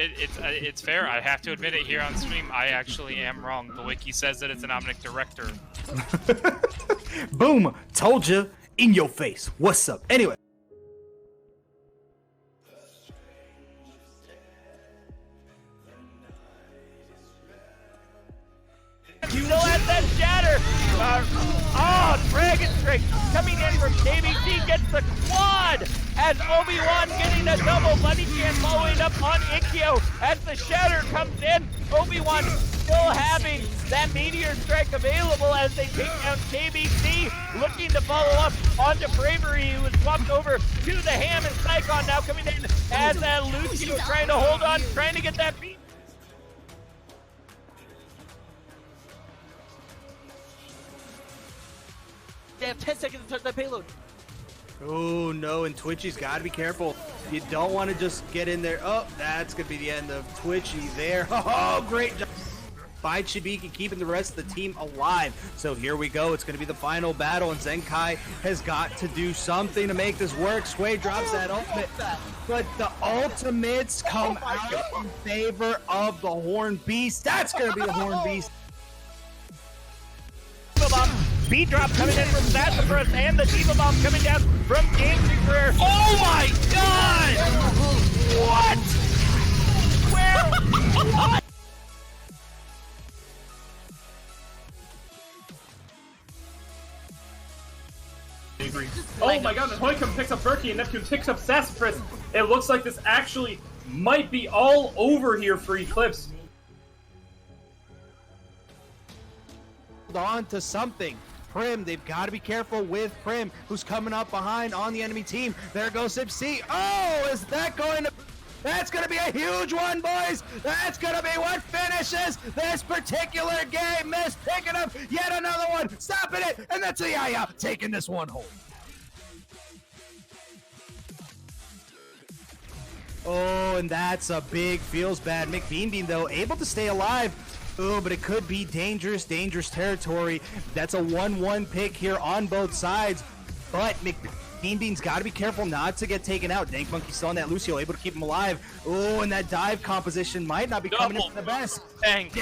It's fair. I have to admit it here on stream. I actually am wrong. The wiki says that it's an Omnic Director. Boom! Told you. In your face. What's up? Anyway. Dragon Strike coming in from KBC gets the quad as Obi-Wan getting a double. Buddy Chan following up on Ikkyo as the Shatter comes in. Obi-Wan still having that Meteor Strike available as they take down KBC. Looking to follow up onto Bravery, who was swapped over to the Ham, and Saigon now coming in as Lucio trying to hold on, trying to get that beat. They have 10 seconds to touch that payload. Oh no, and Twitchy's got to be careful. You don't want to just get in there. Oh, that's going to be the end of Twitchy there. Oh, great job by Chibiki keeping the rest of the team alive. So here we go. It's going to be the final battle, and Zenkai has got to do something to make this work. Sway drops that ultimate, but the ultimates come out in favor of the Horn Beast. That's going to be the Horn Beast. Beat drop coming in from Sassafras and the Diva Bomb coming down from Game Career. Oh my god! What? Where? What? Oh my god, Hoikum picks up Berkey and Neptune picks up Sassafras. It looks like this actually might be all over here for Eclipse. On to something. Prim, they've got to be careful with Prim, who's coming up behind on the enemy team. There goes Sip C. Oh, is that going to... That's going to be a huge one, boys. That's going to be what finishes this particular game. Miss picking up yet another one. Stopping it. And that's a Yaya taking this one home. Oh, and that's a big feels bad. McBean though, able to stay alive. Oh, but it could be dangerous territory. That's a 1-1 pick here on both sides. But McBean's got to be careful not to get taken out. Dank Monkey still on that Lucio, able to keep him alive. Oh, and that dive composition might not be coming in for the best. Dank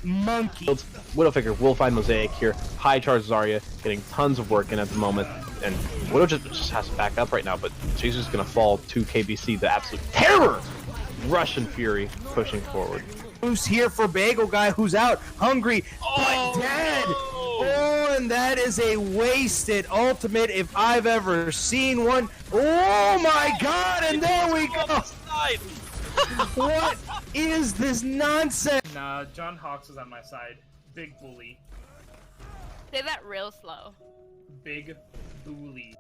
Monkey. Widowmaker will find Mosaic here. High charge Zarya, getting tons of work in at the moment. And Widow just has to back up right now, but she's just going to fall to KBC, the absolute terror. Russian Fury pushing forward. Who's here for Bagel Guy, who's out, hungry, but dead. No. Oh, and that is a wasted ultimate if I've ever seen one. Oh my god, and there we go. What is this nonsense? Nah, John Hawks was on my side. Big bully. Say that real slow. Big bully.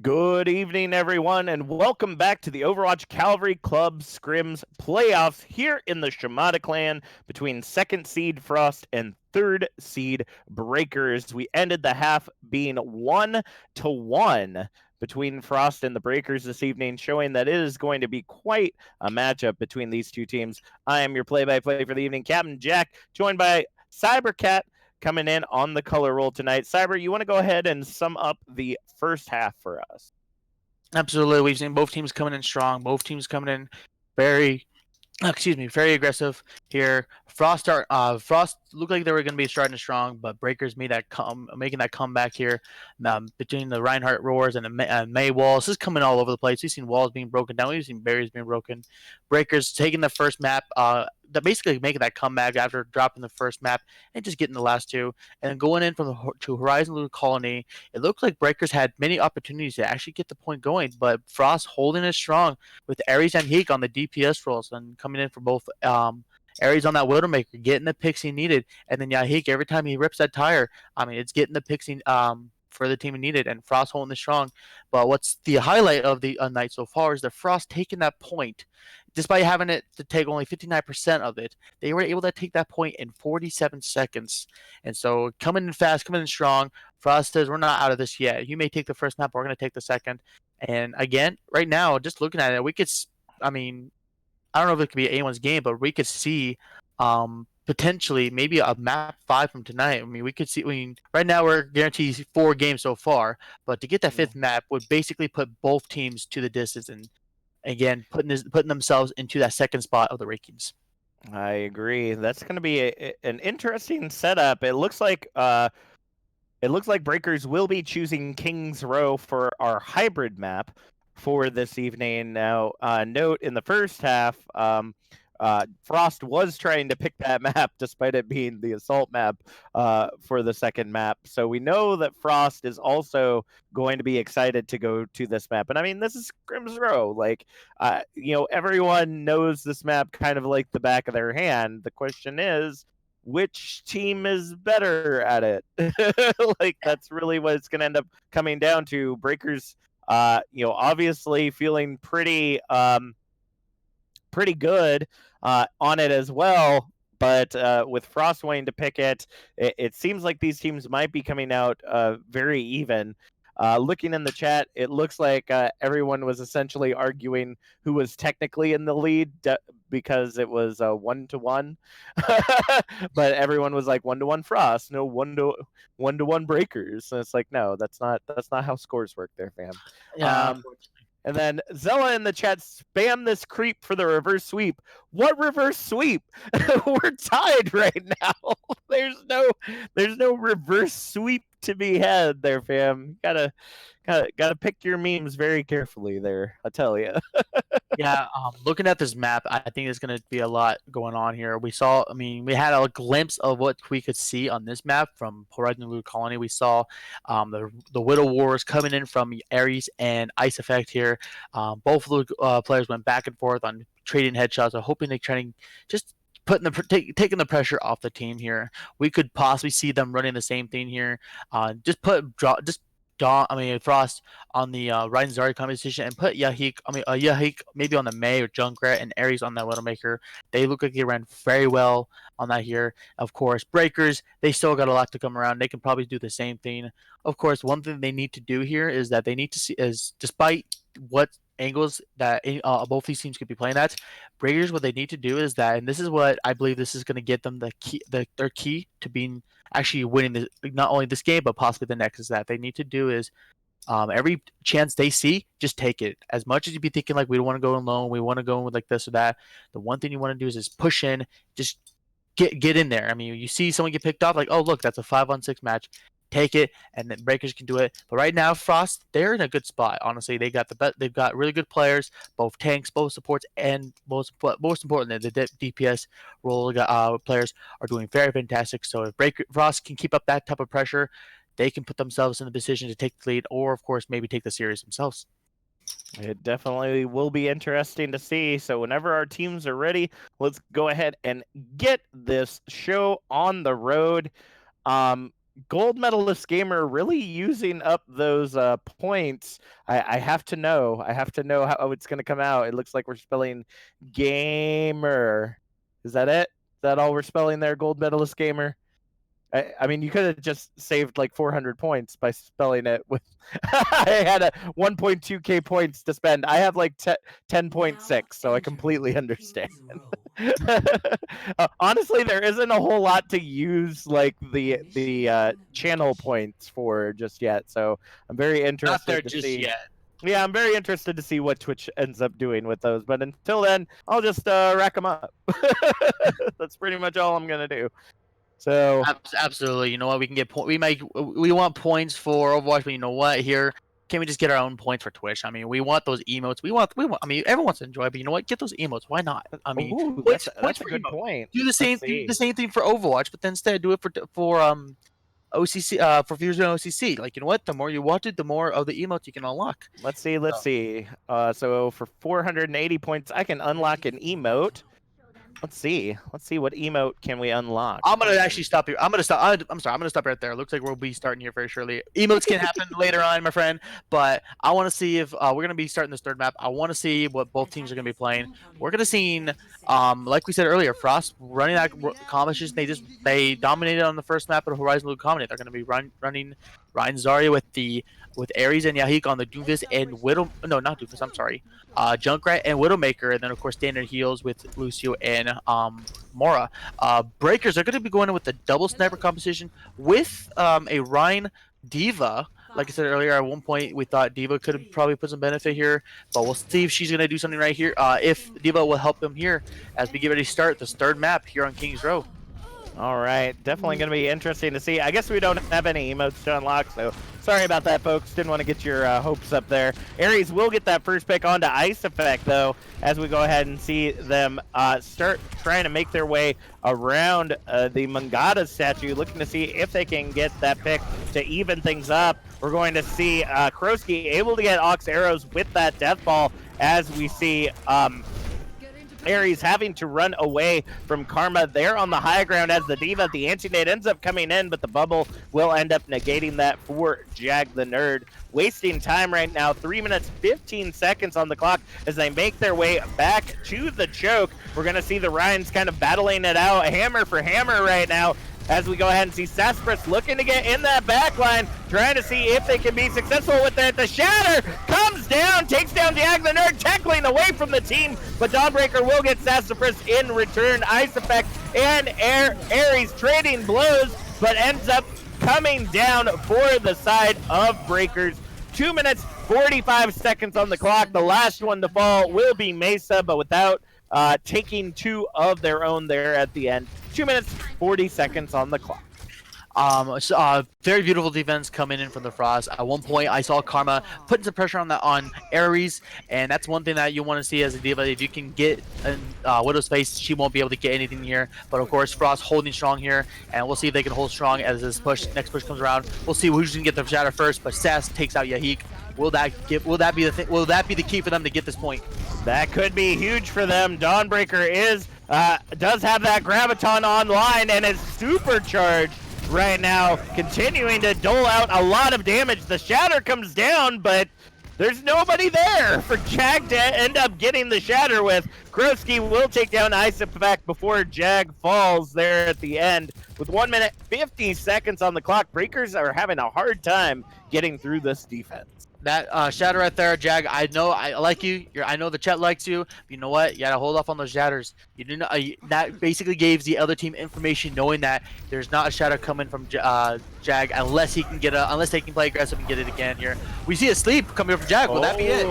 Good evening, everyone, and welcome back to the Overwatch Cavalry Club Scrims playoffs here in the Shamata clan between 2nd seed Frost and 3rd seed Breakers. We ended the half being 1-1 between Frost and the Breakers this evening, showing that it is going to be quite a matchup between these two teams. I am your play-by-play for the evening, Captain Jack, joined by Cybercat, coming in on the color roll tonight. Cyber, you want to go ahead and sum up the first half for us? Absolutely. We've seen both teams coming in strong. Both teams coming in very very aggressive here. Frost looked like they were going to be starting strong, but Breakers making that comeback here between the Reinhardt roars and the May walls. This is coming all over the place. We've seen walls being broken down. We've seen barriers being broken. Breakers taking the first map, basically making that comeback after dropping the first map and just getting the last two, and then going in to Horizon Lunar Colony. It looked like Breakers had many opportunities to actually get the point going, but Frost holding it strong with Ares and Heek on the DPS roles and coming in for both Ares on that Widowmaker, getting the picks he needed, and then Yahik, every time he rips that tire, I mean, it's getting the picks for the team he needed, and Frost holding it strong. But what's the highlight of the night so far is the Frost taking that point. Despite having it to take only 59% of it, they were able to take that point in 47 seconds. And so coming in fast, coming in strong, Frost says, we're not out of this yet. You may take the first map, we're going to take the second. And again, right now, just looking at it, we could, I mean, I don't know if it could be anyone's game, but we could see potentially maybe a map 5 from tonight. I mean, we could see, right now we're guaranteed 4 games so far, but to get that 5th map would basically put both teams to the distance and, again, putting themselves into that 2nd spot of the rankings. I agree. That's going to be an interesting setup. It looks like Breakers will be choosing King's Row for our hybrid map for this evening. Now, note in the first half, Frost was trying to pick that map despite it being the assault map for the second map. So we know that Frost is also going to be excited to go to this map. And I mean, this is Scrims Row. Like, everyone knows this map kind of like the back of their hand. The question is, which team is better at it? Like, that's really what it's going to end up coming down to. Breakers, obviously feeling pretty good on it as well. But with Frost wanting to pick it seems like these teams might be coming out very even. Looking in the chat, it looks like everyone was essentially arguing who was technically in the lead because it was 1-1. But everyone was like 1-1 Frost, no 1-1 Breakers. And it's like, no, that's not how scores work there, fam. Yeah. And then Zella in the chat, spam this creep for the reverse sweep. What reverse sweep? We're tied right now. There's no reverse sweep to be had there, fam. Gotta pick your memes very carefully there, I tell you. Yeah, looking at this map, I think there's going to be a lot going on here. We had a glimpse of what we could see on this map from Horizon Lunar Colony. We saw the Widow Wars coming in from Ares and Ice Effect here. Both of the players went back and forth on trading headshots, or hoping they try to just taking the pressure off the team here. We could possibly see them running the same thing here. Frost on the Ryan Zari competition and put Yahik maybe on the May or Junkrat and Ares on that Widowmaker. They look like they ran very well on that here. Of course, Breakers, they still got a lot to come around. They can probably do the same thing. Of course, one thing they need to do here is that they need to see is, despite what angles that both these teams could be playing at, Breakers, what they need to do is that, and this is what I believe this is going to get them their key to being actually winning not only this game but possibly the next, is that they need to do is every chance they see, just take it. As much as you be thinking like, we don't want to go alone, we want to go in with like this or that, the one thing you want to do is push in, just get in there. I mean, you see someone get picked off, like, oh look, that's a 5-on-6 match, take it, and then Breakers can do it. But right now, Frost, they're in a good spot. Honestly, they've got really good players, both tanks, both supports, and most importantly, the DPS role players are doing very fantastic. So if Frost can keep up that type of pressure, they can put themselves in the position to take the lead, or of course maybe take the series themselves. It definitely will be interesting to see. So whenever our teams are ready, let's go ahead and get this show on the road. Gold medalist gamer really using up those points. I have to know. I have to know how it's going to come out. It looks like we're spelling gamer. Is that it? Is that all we're spelling there? Gold medalist gamer. I mean, you could have just saved like 400 points by spelling it with. I had a 1.2k points to spend. I have like 10.6, so I completely understand. Honestly, there isn't a whole lot to use like the channel points for just yet. So I'm very interested. Not there to just see. yet. Yeah, I'm very interested to see what Twitch ends up doing with those. But until then, I'll just rack them up. That's pretty much all I'm gonna do. So Absolutely. You know what? We can get we want points for Overwatch, but you know what? Here, can we just get our own points for Twitch? I mean, we want those emotes. We want. I mean, everyone wants to enjoy, but you know what? Get those emotes. Why not? I mean, ooh, points that's a for good emotes. point. Do the same thing for Overwatch, but then instead do it for OCC for Fusion OCC. Like, you know what? The more you watch it, the more of the emotes you can unlock. Let's see. So for 480 points, I can unlock an emote. Let's see what emote can we unlock. I'm gonna actually stop here. I'm sorry. I'm gonna stop right there. Looks like we'll be starting here very shortly. Emotes can happen later on, my friend. But I want to see if we're gonna be starting this third map. I want to see what both teams are gonna be playing. We're gonna see, like we said earlier, Frost running that competition. They dominated on the first map of Horizon Blue Combinate. They're gonna be running Ryan Zarya with Ares and Yahik on the Doomfist and Widow. No, not Doomfist. I'm sorry. Junkrat and Widowmaker, and then of course standard heals with Lucio and Mora. Breakers are going to be going in with the double sniper composition with a Ryan Diva. Like I said earlier, at one point we thought Diva could probably put some benefit here, but we'll see if she's going to do something right here. If Diva will help them here as we get ready to start this third map here on Kings Row. All right, definitely going to be interesting to see. I guess we don't have any emotes to unlock, so sorry about that, folks. Didn't want to get your hopes up there. Ares will get that first pick onto Ice Effect, though, as we go ahead and see them start trying to make their way around the Mangata statue, looking to see if they can get that pick to even things up. We're going to see Krosky able to get Ox arrows with that death ball, as we see Ares having to run away from Karma there on the high ground as the Diva. The anti-nade ends up coming in, but the bubble will end up negating that for Jag the Nerd. Wasting time right now, 3 minutes, 15 seconds on the clock as they make their way back to the choke. We're going to see the Ryans kind of battling it out, hammer for hammer right now, as we go ahead and see Saspris looking to get in that back line, trying to see if they can be successful with it. The Shatter comes down, takes down Jag the Nerd, tackling away from the team, but Dawnbreaker will get Saspris in return. Ice Effect and Ares trading blows, but ends up coming down for the side of Breakers. 2 minutes, 45 seconds on the clock. The last one to fall will be Mesa, but without taking two of their own there at the end. 2 minutes, 40 seconds on the clock. Very beautiful defense coming in from the Frost. At one point, I saw Karma putting some pressure on Ares, and that's one thing that you want to see as a Diva. If you can get in Widow's face, she won't be able to get anything here. But of course, Frost holding strong here, and we'll see if they can hold strong as this next push comes around. We'll see who's gonna get the shatter first. But Sass takes out Yahik. Will that be the key for them to get this point? That could be huge for them. Dawnbreaker does have that Graviton online and is supercharged right now, continuing to dole out a lot of damage. The Shatter comes down, but there's nobody there for Jag to end up getting the Shatter with. Krosky will take down Ice Effect before Jag falls there at the end. With 1 minute, 50 seconds on the clock, Breakers are having a hard time getting through this defense. That shatter right there, Jag. I know I like you. I know the chat likes you. But you know what? You gotta hold off on those shatters. You didn't. That basically gives the other team information, knowing that there's not a shatter coming from Jag unless he can unless they can play aggressive and get it again here. We see a sleep coming from Jag. Will that be it?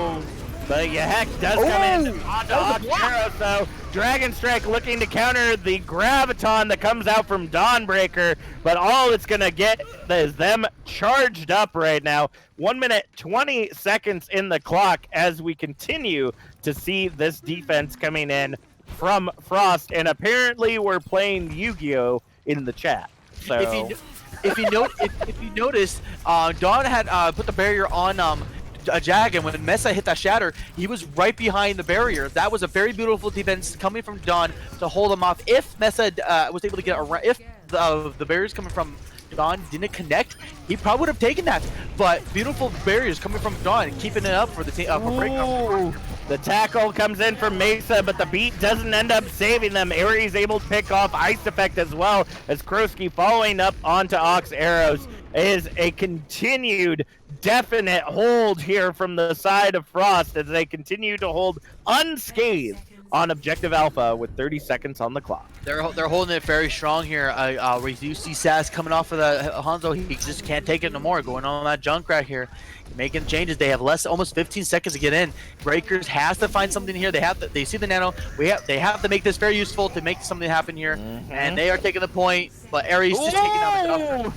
But Yahek does come in onto Oxero, so Dragon Strike looking to counter the Graviton that comes out from Dawnbreaker, but all it's going to get is them charged up right now. 1 minute, 20 seconds in the clock as we continue to see this defense coming in from Frost, and apparently we're playing Yu-Gi-Oh! In the chat. So if you notice, Dawn had put the barrier on Jag, and when Mesa hit that shatter, he was right behind the barrier. That was a very beautiful defense coming from Dawn to hold him off. If Mesa was able to get around, if the barrier's coming from Dawn didn't connect, he probably would have taken that. But beautiful barriers coming from Dawn, keeping it up for the team. For Ooh, the tackle comes in from Mesa, but the beat doesn't end up saving them. Aries able to pick off Ice Effect as well, as Kroski following up onto Ox Arrows. Is a continued definite hold here from the side of Frost as they continue to hold unscathed on Objective Alpha with 30 seconds on the clock. They're holding it very strong here. We do see Sass coming off of the Hanzo. He just can't take it no more. Going on that Junkrat here, making changes. They have almost 15 seconds to get in. Breakers has to find something here. They see the nano. They have to make this very useful to make something happen here. And they are taking the point, but Aries just taking down the jumper.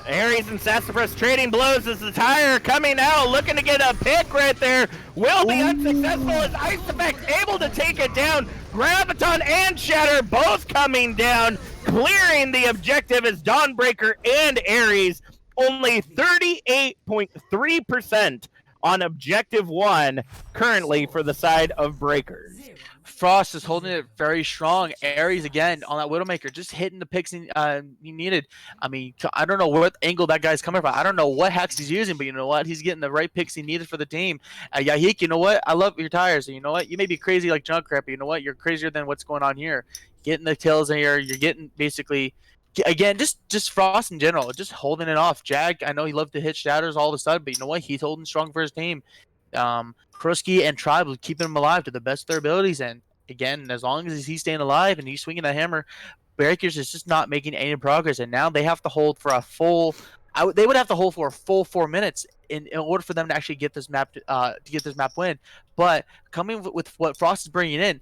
Aries and Sassafras trading blows as the tire coming out, looking to get a pick right there. Will be unsuccessful as Ice Effect able to take it down. Graviton and Shatter both coming down, clearing the objective as Dawnbreaker and Aries only 38.3% on Objective 1 currently for the side of Breakers. Frost is holding it very strong. Aries again on that Widowmaker, just hitting the picks he needed. I mean, I don't know what angle that guy's coming from. I don't know what hacks he's using, but you know what? He's getting the right picks he needed for the team. Yahik, you know what? I love your tires. You know what? You may be crazy like Junkrat, but you know what? You're crazier than what's going on here. Getting the kills in here. You're getting basically, again, just Frost in general, just holding it off. Jag, I know he loved to hit shatters all of a sudden, but you know what? He's holding strong for his team. Kroski and Tribe will keep him alive to the best of their abilities, and again, as long as he's staying alive and he's swinging that hammer, Breakers is just not making any progress, and now they have to hold for a full. They would have to hold for a full 4 minutes in order for them to actually get this map win. But coming with what Frost is bringing in,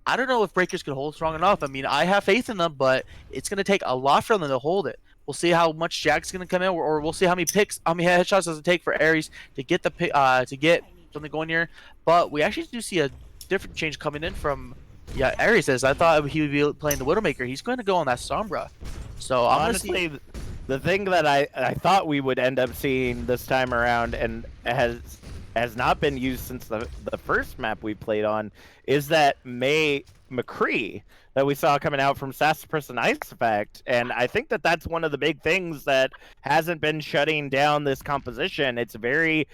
I don't know if Breakers could hold strong enough. I mean, I have faith in them, but it's going to take a lot for them to hold it. We'll see how much Jack's going to come in, or we'll see how many headshots does it take for Aries to get to get something going here. But we actually do see a different change coming in from Aries. Says I thought he would be playing the Widowmaker. He's going to go on that Sombra. So honestly, the thing that I thought we would end up seeing this time around, and has not been used since the first map we played on, is that McCree that we saw coming out from Sassafras and Ice Effect, and I think that that's one of the big things that hasn't been shutting down this composition. It's very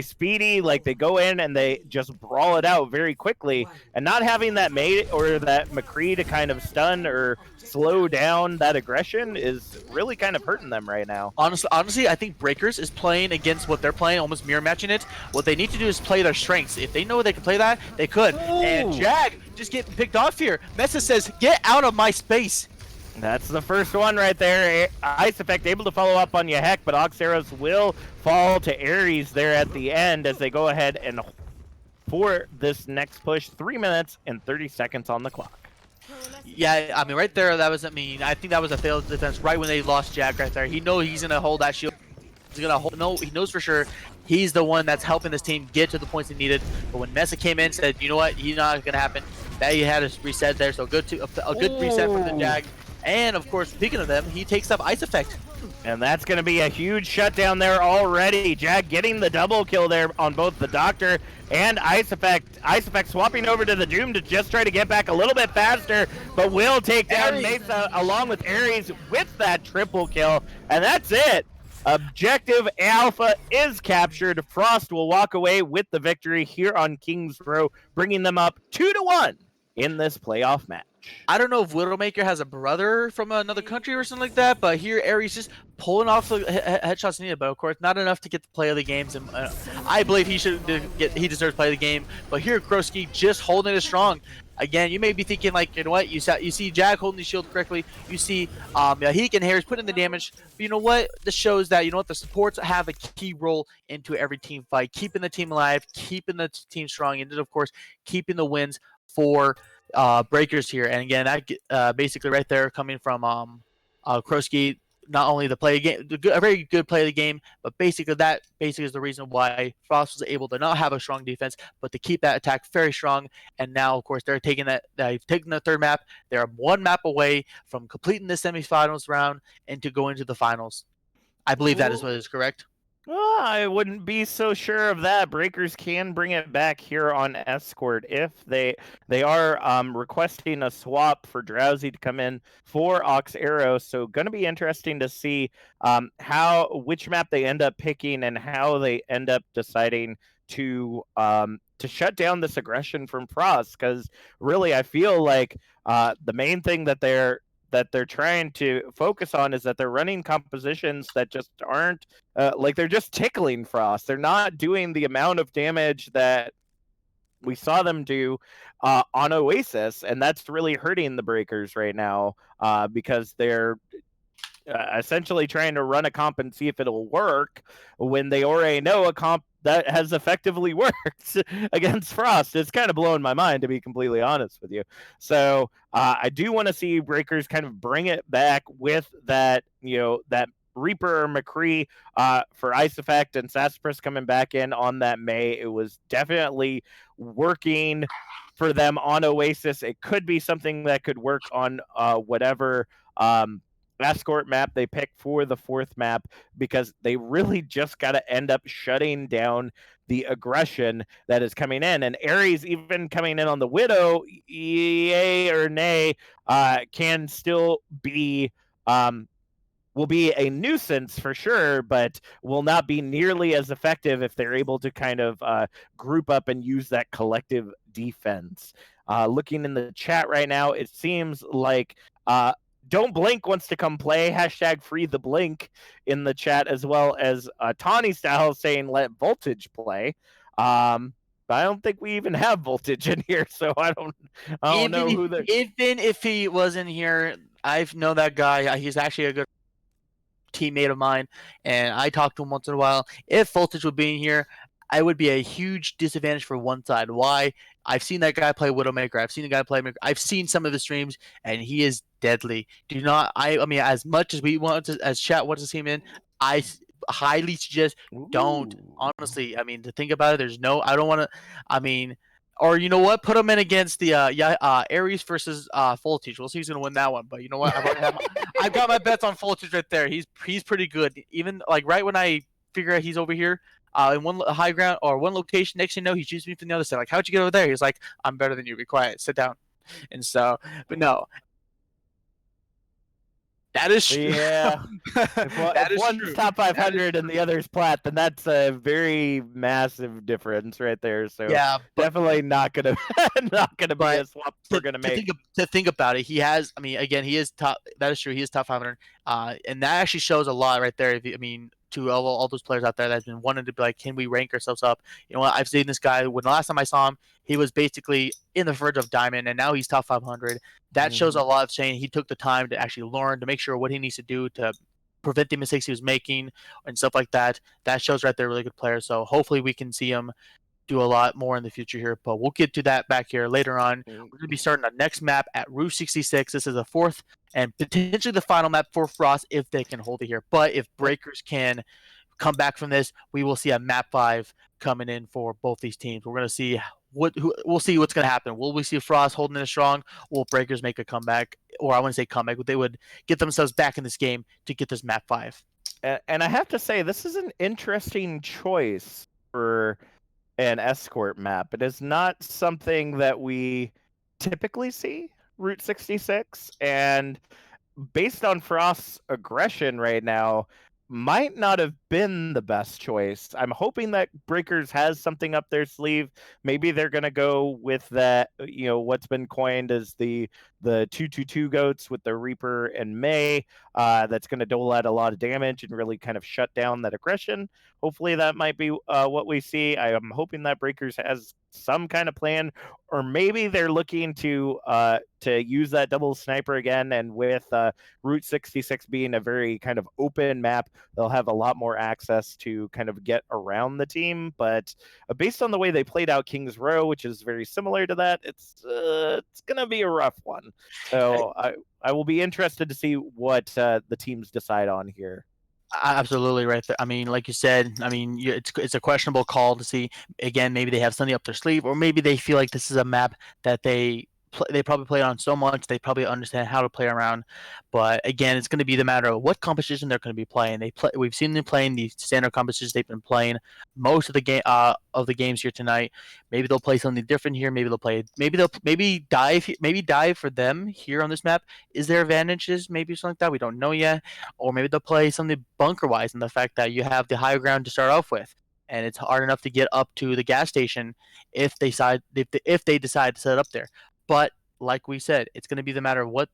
speedy. Like, they go in and they just brawl it out very quickly, and not having that that McCree to kind of stun or slow down that aggression is really kind of hurting them right now. Honestly, I think Breakers is playing against what they're playing, almost mirror matching it. What they need to do is play their strengths. If they know they can play that, they could. Ooh. And Jag just getting picked off here. Mesa says, "Get out of my space." That's the first one right there. Ice Effect able to follow up on Yahek, but Ox Arrows will fall to Aries there at the end as they go ahead and for this next push, 3 minutes and 30 seconds on the clock. Yeah, I mean, right there, I think that was a failed defense right when they lost Jag right there. He knows he's going to hold that shield. He's going to hold, no, he knows for sure he's the one that's helping this team get to the points he needed. But when Mesa came in, said, you know what, he's not going to happen. That he had a reset there, so a good reset from the Jag. And, of course, speaking of them, he takes up Ice Effect. And that's going to be a huge shutdown there already. Jag getting the double kill there on both the Doctor and Ice Effect. Ice Effect swapping over to the Doom to just try to get back a little bit faster, but will take down Mesa along with Aries with that triple kill. And that's it. Objective Alpha is captured. Frost will walk away with the victory here on Kings Row, bringing them up 2-1 in this playoff match. I don't know if Widowmaker has a brother from another country or something like that, but here Aries just pulling off the headshots needed, but of course not enough to get the play of the games. And I believe he deserves play of the game. But here Kroski just holding it strong. Again, you may be thinking like, you know what, you see Jag holding the shield correctly. You see Yahik and Harris putting in the damage. But you know what? This shows that, you know what, the supports have a key role into every team fight, keeping the team alive, keeping the team strong, and then of course keeping the wins for Breakers here. And again, that basically right there coming from Kroski, not only the play game, a very good play of the game, but basically is the reason why Frost was able to not have a strong defense, but to keep that attack very strong. And now, of course, they've taken the third map. They're one map away from completing the semifinals round and to go into the finals. I believe that is what is correct. Well, I wouldn't be so sure of that. Breakers can bring it back here on Escort if they are requesting a swap for Drowsy to come in for Ox Arrow. So going to be interesting to see which map they end up picking and how they end up deciding to shut down this aggression from Frost. Because really, I feel like the main thing that they're trying to focus on is that they're running compositions that just aren't like they're just tickling Frost. They're not doing the amount of damage that we saw them do on Oasis, and that's really hurting the Breakers right now because they're essentially trying to run a comp and see if it'll work when they already know a comp that has effectively worked against Frost. It's kind of blowing my mind, to be completely honest with you. So I do want to see Breakers kind of bring it back with that, that Reaper or McCree for Ice Effect and Sassafras coming back in on that May. It was definitely working for them on Oasis. It could be something that could work on whatever Escort map they pick for the 4th map, because they really just got to end up shutting down the aggression that is coming in. And Ares, even coming in on the Widow, yay or nay, can still be will be a nuisance for sure, but will not be nearly as effective if they're able to kind of group up and use that collective defense. Looking in the chat right now, it seems like Don't Blink wants to come play. Hashtag free the blink in the chat, as well as Tawny Style saying let Voltage play. But I don't think we even have Voltage in here, so I don't know who the. Even if he wasn't here, I know that guy. He's actually a good teammate of mine, and I talk to him once in a while. If Voltage would be in here, I would be a huge disadvantage for one side. Why? I've seen that guy play Widowmaker. I've seen the guy play Maker. I've seen some of his streams, and he is deadly. Do not. I mean, as much as we want to, as chat wants to see him in, I highly suggest don't. Honestly, I mean, to think about it, there's no. I don't want to. I mean, or you know what? Put him in against the Ares versus Voltage. We'll see who's gonna win that one. But you know what? I've got my bets on Voltage right there. He's pretty good. Even like right when I figure out he's over here. In one high ground or one location, next thing you know, he's shooting me from the other side. Like, how'd you get over there? He's like, I'm better than you. Be quiet. Sit down. And so, but no. That is true. Yeah. If one's true. top 500 and the other's plat, then that's a very massive difference right there. So yeah, definitely not gonna be a swap we're gonna make. To think about it, he has. I mean, again, he is top. That is true. He is top 500. And that actually shows a lot right there. I mean, to all those players out there that's been wanting to be like, can we rank ourselves up? You know what? I've seen this guy. When the last time I saw him, he was basically in the verge of diamond, and now he's top 500. That shows a lot of saying he took the time to actually learn to make sure what he needs to do to prevent the mistakes he was making and stuff like that. That shows right there, really good player. So hopefully we can see him do a lot more in the future here, but we'll get to that back here later on. We're going to be starting our next map at Route 66. This is the 4th and potentially the final map for Frost if they can hold it here. But if Breakers can come back from this, we will see a map 5 coming in for both these teams. We're going to see we'll see what's going to happen. Will we see Frost holding it strong? Will Breakers make a comeback? Or I wouldn't say comeback, but they would get themselves back in this game to get this map 5. And I have to say, this is an interesting choice for an escort map. It is not something that we typically see, Route 66, and based on Frost's aggression right now, might not have been the best choice. I'm hoping that Breakers has something up their sleeve. Maybe they're going to go with that, what's been coined as the 2-2-2 goats with the Reaper and May. That's going to dole out a lot of damage and really kind of shut down that aggression. Hopefully that might be what we see. I am hoping that Breakers has some kind of plan, or maybe they're looking to use that double sniper again, and with Route 66 being a very kind of open map, they'll have a lot more access to kind of get around the team. But based on the way they played out Kings Row, which is very similar to that, it's gonna be a rough one. So I will be interested to see what the teams decide on here. Absolutely right there. I mean, like you said, I mean, it's a questionable call to see. Again, maybe they have something up their sleeve, or maybe they feel like this is a map that they they probably play on so much, they probably understand how to play around. But again, it's going to be the matter of what competition they're going to be playing. We've seen them playing the standard competitions they've been playing most of the games here tonight. Maybe they'll play something different here. Maybe dive for them here on this map. Is there advantages? Maybe something like that. We don't know yet. Or maybe they'll play something bunker wise, in the fact that you have the higher ground to start off with, and it's hard enough to get up to the gas station if they decide to set up there. But like we said, it's going to be the matter of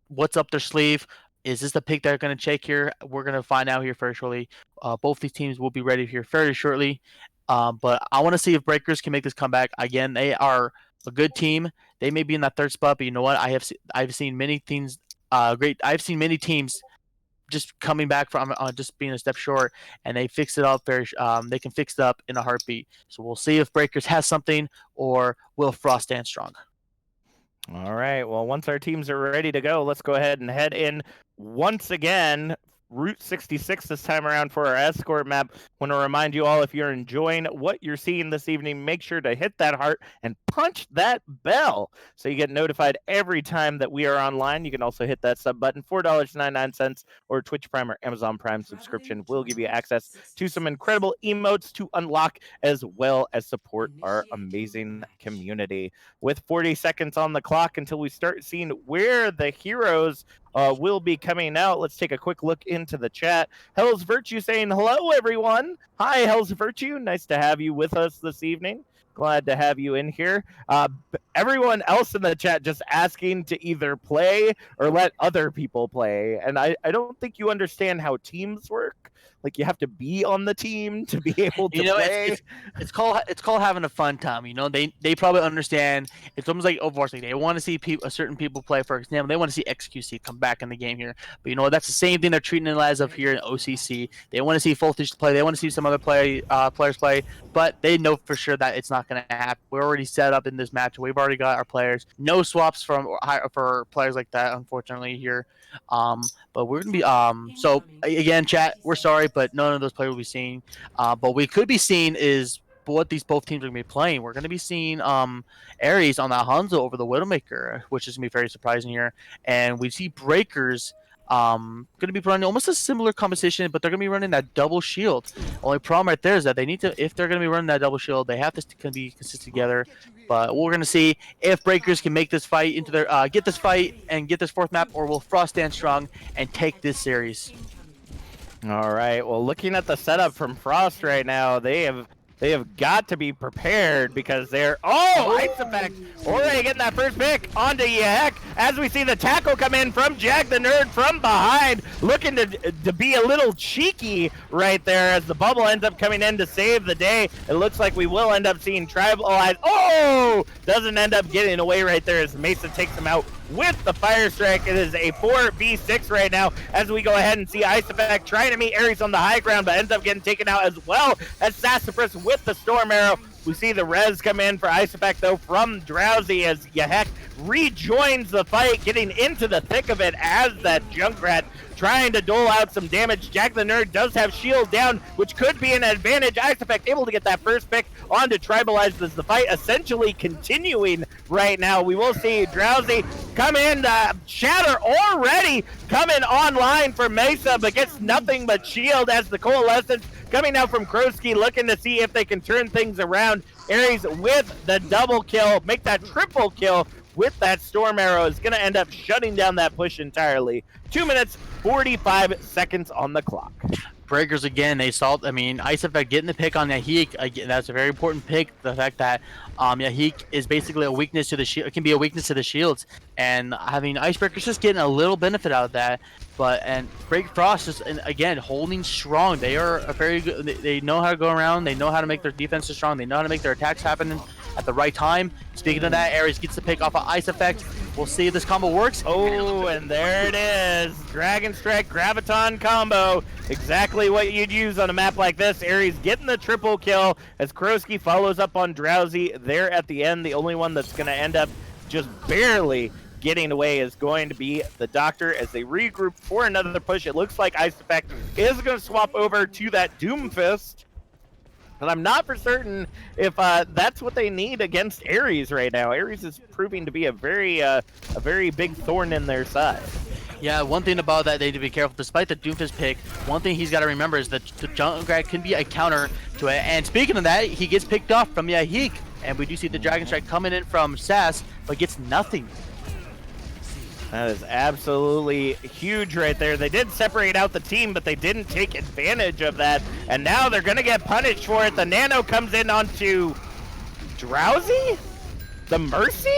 what's up their sleeve. Is this the pick they're going to take here? We're going to find out here very shortly. Both these teams will be ready here fairly shortly. But I want to see if Breakers can make this comeback. Again, they are a good team. They may be in that third spot, but you know what? I've seen many teams. I've seen many teams just coming back from just being a step short, and they fix it up they can fix it up in a heartbeat. So we'll see if Breakers has something, or will Frost stand strong. All right. Well, once our teams are ready to go, let's go ahead and head in once again. Route 66 this time around for our escort map. Want to remind you all, if you're enjoying what you're seeing this evening, make sure to hit that heart and punch that bell so you get notified every time that we are online. You can also hit that sub button. $4.99 or Twitch Prime or Amazon Prime subscription will give you access to some incredible emotes to unlock, as well as support our amazing community. With 40 seconds on the clock until we start seeing where the heroes will be coming out, let's take a quick look into the chat. Hell's Virtue saying hello, everyone. Hi, Hell's Virtue. Nice to have you with us this evening. Glad to have you in here. Everyone else in the chat just asking to either play or let other people play. And I don't think you understand how teams work. Like, you have to be on the team to be able to play. It's called having a fun time. They probably understand. It's almost like Overwatch. Like, they want to see certain people play. For example, they want to see XQC come back in the game here. But that's the same thing they're treating it as of here in OCC. They want to see Voltage play. They want to see some other players play. But they know for sure that it's not going to happen. We're already set up in this match. We've already got our players. No swaps for players like that, unfortunately, here. But we're gonna be so again, chat, we're sorry, but none of those players will be seen. But we could be seeing is what both teams are gonna be playing. We're gonna be seeing Ares on that Hanzo over the Widowmaker, which is gonna be very surprising here. And we see Breakers gonna be running almost a similar competition, but they're gonna be running that double shield. Only problem right there is that they need to, if they're gonna be running that double shield, they have to be consistent together. But we're gonna see if Breakers can make this fight into their get this fight and get this fourth map, or will Frost stand strong and take this series. All right. Well, looking at the setup from Frost right now, they have got to be prepared, because they're Ice Effect already getting that first pick onto Yehek, as we see the tackle come in from Jag the Nerd from behind, looking to be a little cheeky right there, as the bubble ends up coming in to save the day. It looks like we will end up seeing Tribalize. Doesn't end up getting away right there, as Mesa takes him out with the Fire Strike. It is a 4v6 right now, as we go ahead and see Ice Effect trying to meet Ares on the high ground, but ends up getting taken out, as well as Sassafras with the Storm Arrow. We see the res come in for Ice Effect, though, from Drowsy, as Yehek rejoins the fight, getting into the thick of it as that Junkrat trying to dole out some damage. Jack the Nerd does have shield down, which could be an advantage. Ice Effect able to get that first pick onto Tribalize, as the fight essentially continuing right now. We will see Drowsy come in, Shatter already coming online for Mesa, but gets nothing but shield, as the Coalescence coming out from Krosky, looking to see if they can turn things around. Ares with the double kill, make that triple kill with that Storm Arrow, is going to end up shutting down that push entirely. 2 minutes, 45 seconds on the clock. Breakers again, Ice Effect getting the pick on Yahik. Again, that's a very important pick. The fact that Yahik is basically a weakness to the shield. It can be a weakness to the shields, and having Icebreakers just getting a little benefit out of that. And Frost is, and again, holding strong. They are a very good. They know how to go around. They know how to make their defenses strong. They know how to make their attacks happen at the right time. Speaking of that, Ares gets the pick off of Ice Effect. We'll see if this combo works. And there it is. Dragon Strike Graviton combo. Exactly what you'd use on a map like this. Ares getting the triple kill, as Krosky follows up on Drowsy there at the end. The only one that's going to end up just barely getting away is going to be the Doctor, as they regroup for another push. It looks like Ice Effect is going to swap over to that Doomfist. But I'm not for certain if that's what they need against Ares right now. Ares is proving to be a very big thorn in their side. Yeah, one thing about that they need to be careful. Despite the Doomfist pick, one thing he's got to remember is that the Junkrat can be a counter to it. And speaking of that, he gets picked off from Yahik. And we do see the Dragon Strike coming in from Sass, but gets nothing. That is absolutely huge right there. They did separate out the team, but they didn't take advantage of that. And now they're going to get punished for it. The Nano comes in onto Drowsy? The Mercy?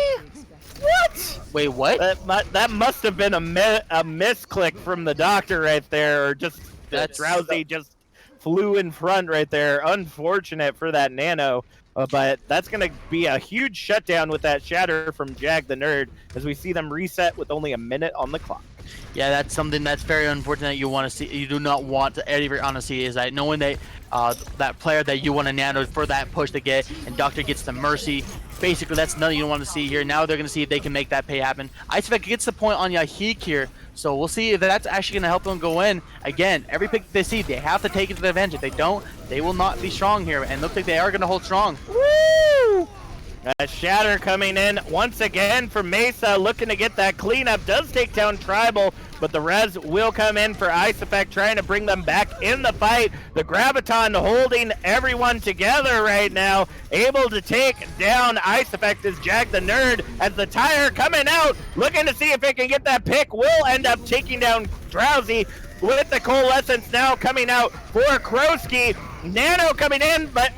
What? Wait, what? That must have been a misclick from the doctor right there, or just Drowsy just flew in front right there. Unfortunate for that Nano. But that's going to be a huge shutdown with that shatter from Jag the Nerd as we see them reset with only a minute on the clock. Yeah, that's something that's very unfortunate. You want to see, you do not want to ever honestly is that knowing that that player that you want to nano for that push to get, and Doctor gets the Mercy. Basically, that's nothing you don't want to see here. Now they're going to see if they can make that pay happen. I expect gets the point on Yahik here, so we'll see if that's actually going to help them go in. Again, every pick they see, they have to take it to the advantage. If they don't, they will not be strong here, and looks like they are going to hold strong. Woo! Shatter coming in once again for Mesa, looking to get that cleanup. Does take down Tribal, but the res will come in for Ice Effect, trying to bring them back in the fight. The Graviton holding everyone together right now, able to take down Ice Effect is Jag the Nerd, as the tire coming out, looking to see if it can get that pick. Will end up taking down Drowsy with the Coalescence now coming out for Krosky. Nano coming in, but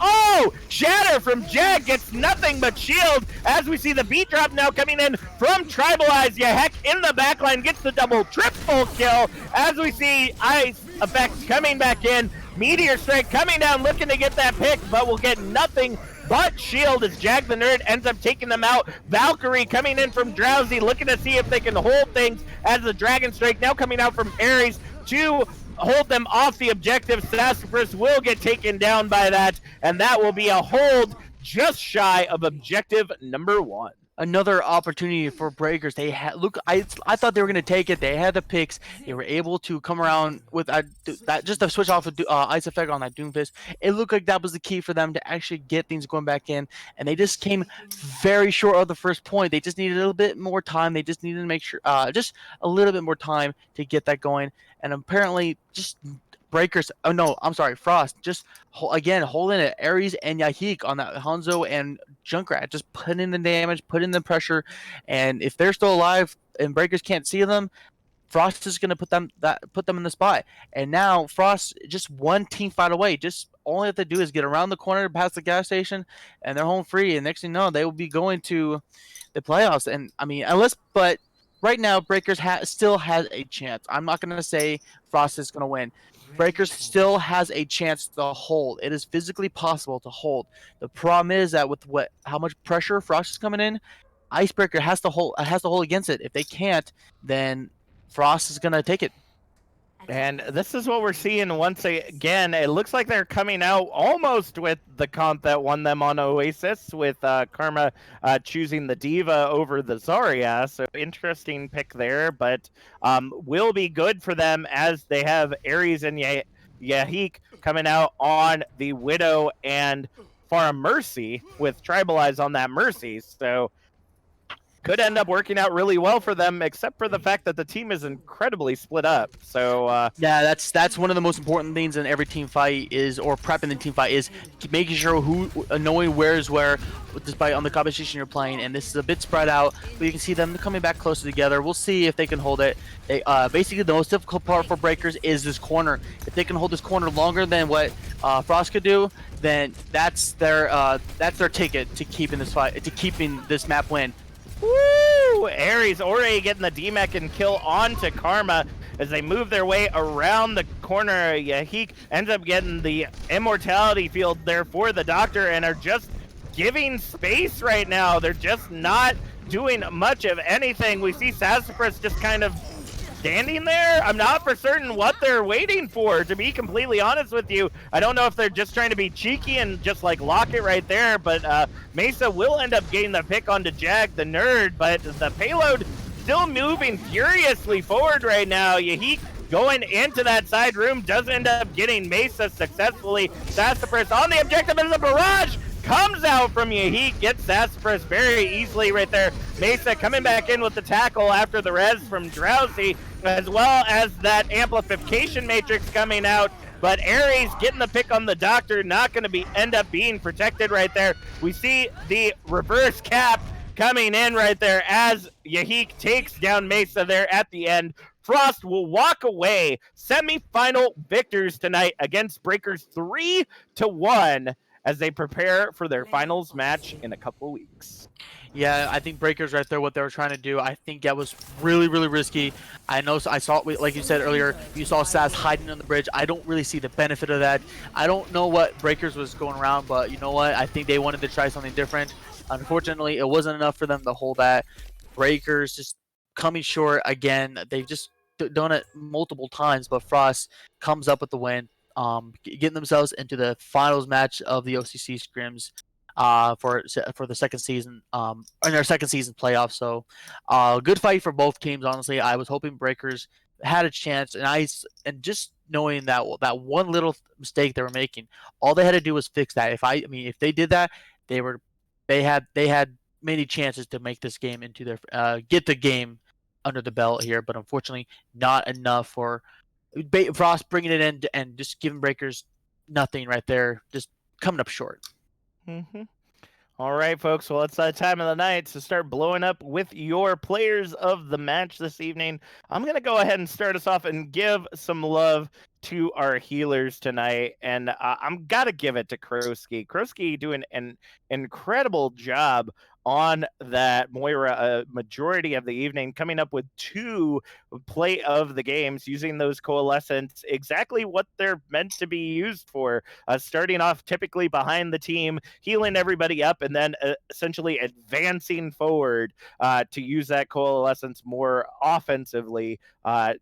Shatter from Jag gets nothing but shield as we see the beat drop now coming in from Tribalize. Yahek in the backline gets the triple kill as we see Ice Effect coming back in. Meteor Strike coming down, looking to get that pick, but will get nothing but shield as Jag the Nerd ends up taking them out. Valkyrie coming in from Drowsy, looking to see if they can hold things as the Dragon Strike now coming out from Ares to hold them off the objective. Sassafras will get taken down by that, and that will be a hold just shy of objective number 1. Another opportunity for Breakers. They had I thought they were going to take it. They had the picks. They were able to come around with that just to switch off of Ice Effect on that Doomfist. It looked like that was the key for them to actually get things going back in, and they just came very short of the first point. They just needed a little bit more time. They just needed to make sure just a little bit more time to get that going, and apparently just Breakers, Frost just again holding it. Ares and Yahik on that Hanzo and Junkrat just put in the damage, put in the pressure, and if they're still alive and Breakers can't see them, Frost is going to put them in the spot. And now Frost just one team fight away. Just all they have to do is get around the corner past the gas station, and they're home free. And next thing you know, they will be going to the playoffs. And I mean, but right now Breakers still has a chance. I'm not going to say Frost is going to win. Breakers still has a chance to hold. It is physically possible to hold. The problem is that with how much pressure Frost is coming in, Icebreaker has to hold against it. If they can't, then Frost is gonna take it. And this is what we're seeing once again. It looks like they're coming out almost with the comp that won them on Oasis, with Karma choosing the Diva over the Zarya. So interesting pick there, but will be good for them as they have Ares and Yahik coming out on the Widow and Farm Mercy with Tribalize on that Mercy. So could end up working out really well for them, except for the fact that the team is incredibly split up. So yeah, that's one of the most important things in every team fight or prepping the team fight is making sure knowing where is where, despite on the competition you're playing. And this is a bit spread out, but you can see them coming back closer together. We'll see if they can hold it. They basically the most difficult part for Breakers is this corner. If they can hold this corner longer than what Frost could do, then that's their ticket to keeping this map win. Woo! Ares already getting the DMAC and kill onto Karma as they move their way around the corner. Yahik ends up getting the immortality field there for the Doctor and are just giving space right now. They're just not doing much of anything. We see Sassafras just kind of standing there. I'm not for certain what they're waiting for, to be completely honest with you. I don't know if they're just trying to be cheeky and just like lock it right there, but Mesa will end up getting the pick onto Jag the Nerd, but the payload still moving furiously forward right now. Yahik going into that side room, does end up getting Mesa successfully. Sassafras on the objective, and the barrage comes out from Yahik, gets Sassafras very easily right there. Mesa coming back in with the tackle after the res from Drowsy, as well as that amplification matrix coming out. But Ares getting the pick on the Doctor, not going to end up being protected right there. We see the reverse cap coming in right there as Yahik takes down Mesa there at the end. Frost will walk away semi-final victors tonight against Breakers 3-1 as they prepare for their finals match in a couple of weeks. Yeah, I think Breakers right there, what they were trying to do, I think that was really, really risky. I know, I saw, like you said earlier, you saw Sass hiding on the bridge. I don't really see the benefit of that. I don't know what Breakers was going around, but you know what? I think they wanted to try something different. Unfortunately, it wasn't enough for them to hold that. Breakers just coming short again. They've just done it multiple times, but Frost comes up with the win, getting themselves into the finals match of the OCC scrims for the second season, in their second season playoffs. So, good fight for both teams. Honestly, I was hoping Breakers had a chance, and just knowing that one little mistake they were making, all they had to do was fix that. If they did that, they had many chances to make this game into their get the game under the belt here, but unfortunately, not enough for Frost bringing it in and just giving Breakers nothing right there, just coming up short. Mm-hmm. All right, folks. Well, it's that time of the night to start blowing up with your players of the match this evening. I'm going to go ahead and start us off and give some love to our healers tonight. And I'm got to give it to Kroski. Kroski doing an incredible job on that Moira a majority of the evening, coming up with 2 play of the games, using those coalescents exactly what they're meant to be used for, starting off typically behind the team, healing everybody up, and then essentially advancing forward to use that coalescence more offensively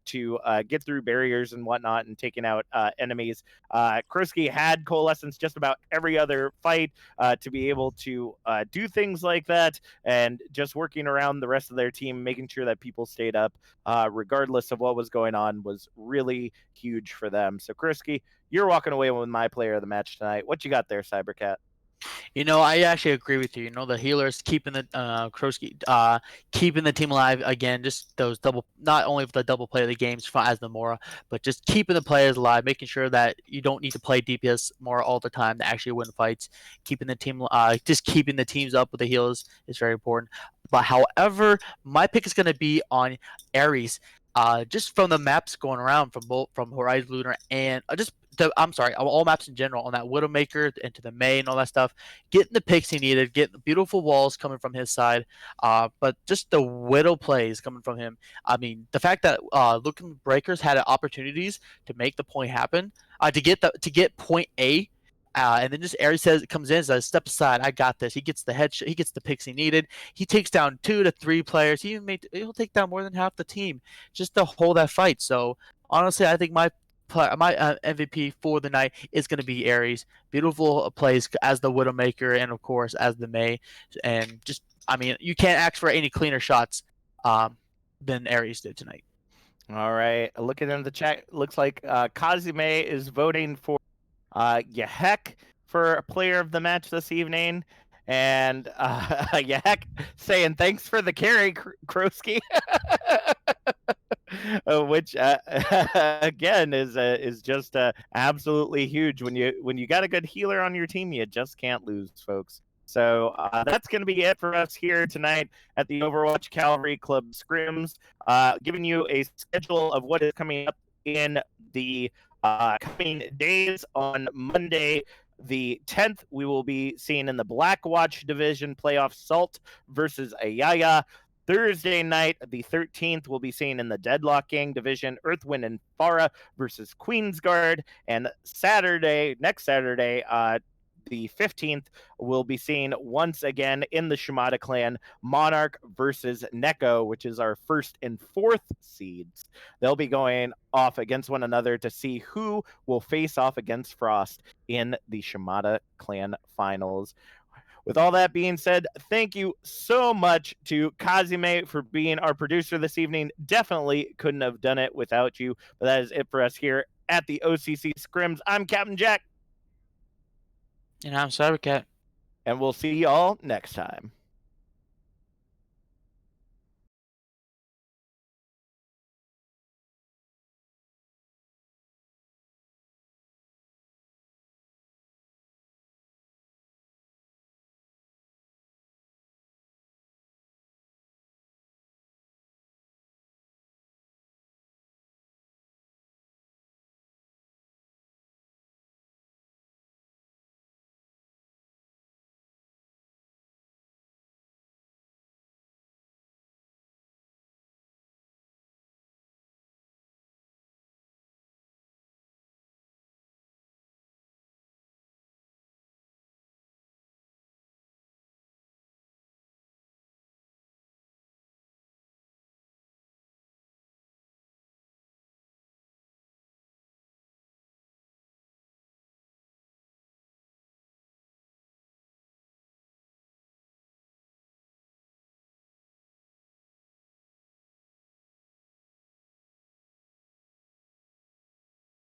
to get through barriers and whatnot and taking out enemies. Kroski had coalescence just about every other fight to be able to do things like that, and just working around the rest of their team, making sure that people stayed up regardless of what was going on, was really huge for them. So Kroski, you're walking away with my player of the match tonight. What you got there, Cybercat? I actually agree with you. The healers keeping the Kroski, keeping the team alive again. Just those not only the double play of the games as the Mora, but just keeping the players alive, making sure that you don't need to play DPS Mora all the time to actually win fights. Keeping the team, just keeping the teams up with the heals is very important. But however, my pick is going to be on Ares. Just from the maps going around from Horizon Lunar and all maps in general, on that Widowmaker into the May and all that stuff, getting the picks he needed, getting the beautiful walls coming from his side, but just the Widow plays coming from him. I mean, the fact that Looking Breakers had opportunities to make the point happen, to get point A. And then just Ares comes in, says, "Step aside, I got this." He gets the headshot, he gets the picks he needed. He takes down 2 to 3 players. He'll take down more than half the team just to hold that fight. So honestly, I think my MVP for the night is going to be Ares. Beautiful plays as the Widowmaker and of course as the May, and just you can't ask for any cleaner shots than Ares did tonight. All right, looking in the chat, looks like Kazume is voting for Yahek for player of the match this evening, and Yahek saying thanks for the carry, Kroski. Which again is just absolutely huge. When you got a good healer on your team, you just can't lose, folks. So that's going to be it for us here tonight at the Overwatch Cavalry Club Scrims, giving you a schedule of what is coming up in the coming days. On Monday, the 10th, we will be seeing in the Blackwatch Division playoff Salt versus Ayaya. Thursday night, the 13th, we'll be seeing in the Deadlock Gang Division Earthwind and Farah versus Queensguard. And next Saturday, the 15th, we'll be seeing once again in the Shimada clan Monarch versus Neko, which is our 1st and 4th seeds. They'll be going off against one another to see who will face off against Frost in the Shimada clan finals. With all that being said, thank you so much to Kazime for being our producer this evening. Definitely couldn't have done it without you. But that is it for us here at the OCC Scrims. I'm Captain Jack. And I'm Cybercat. And we'll see y'all next time.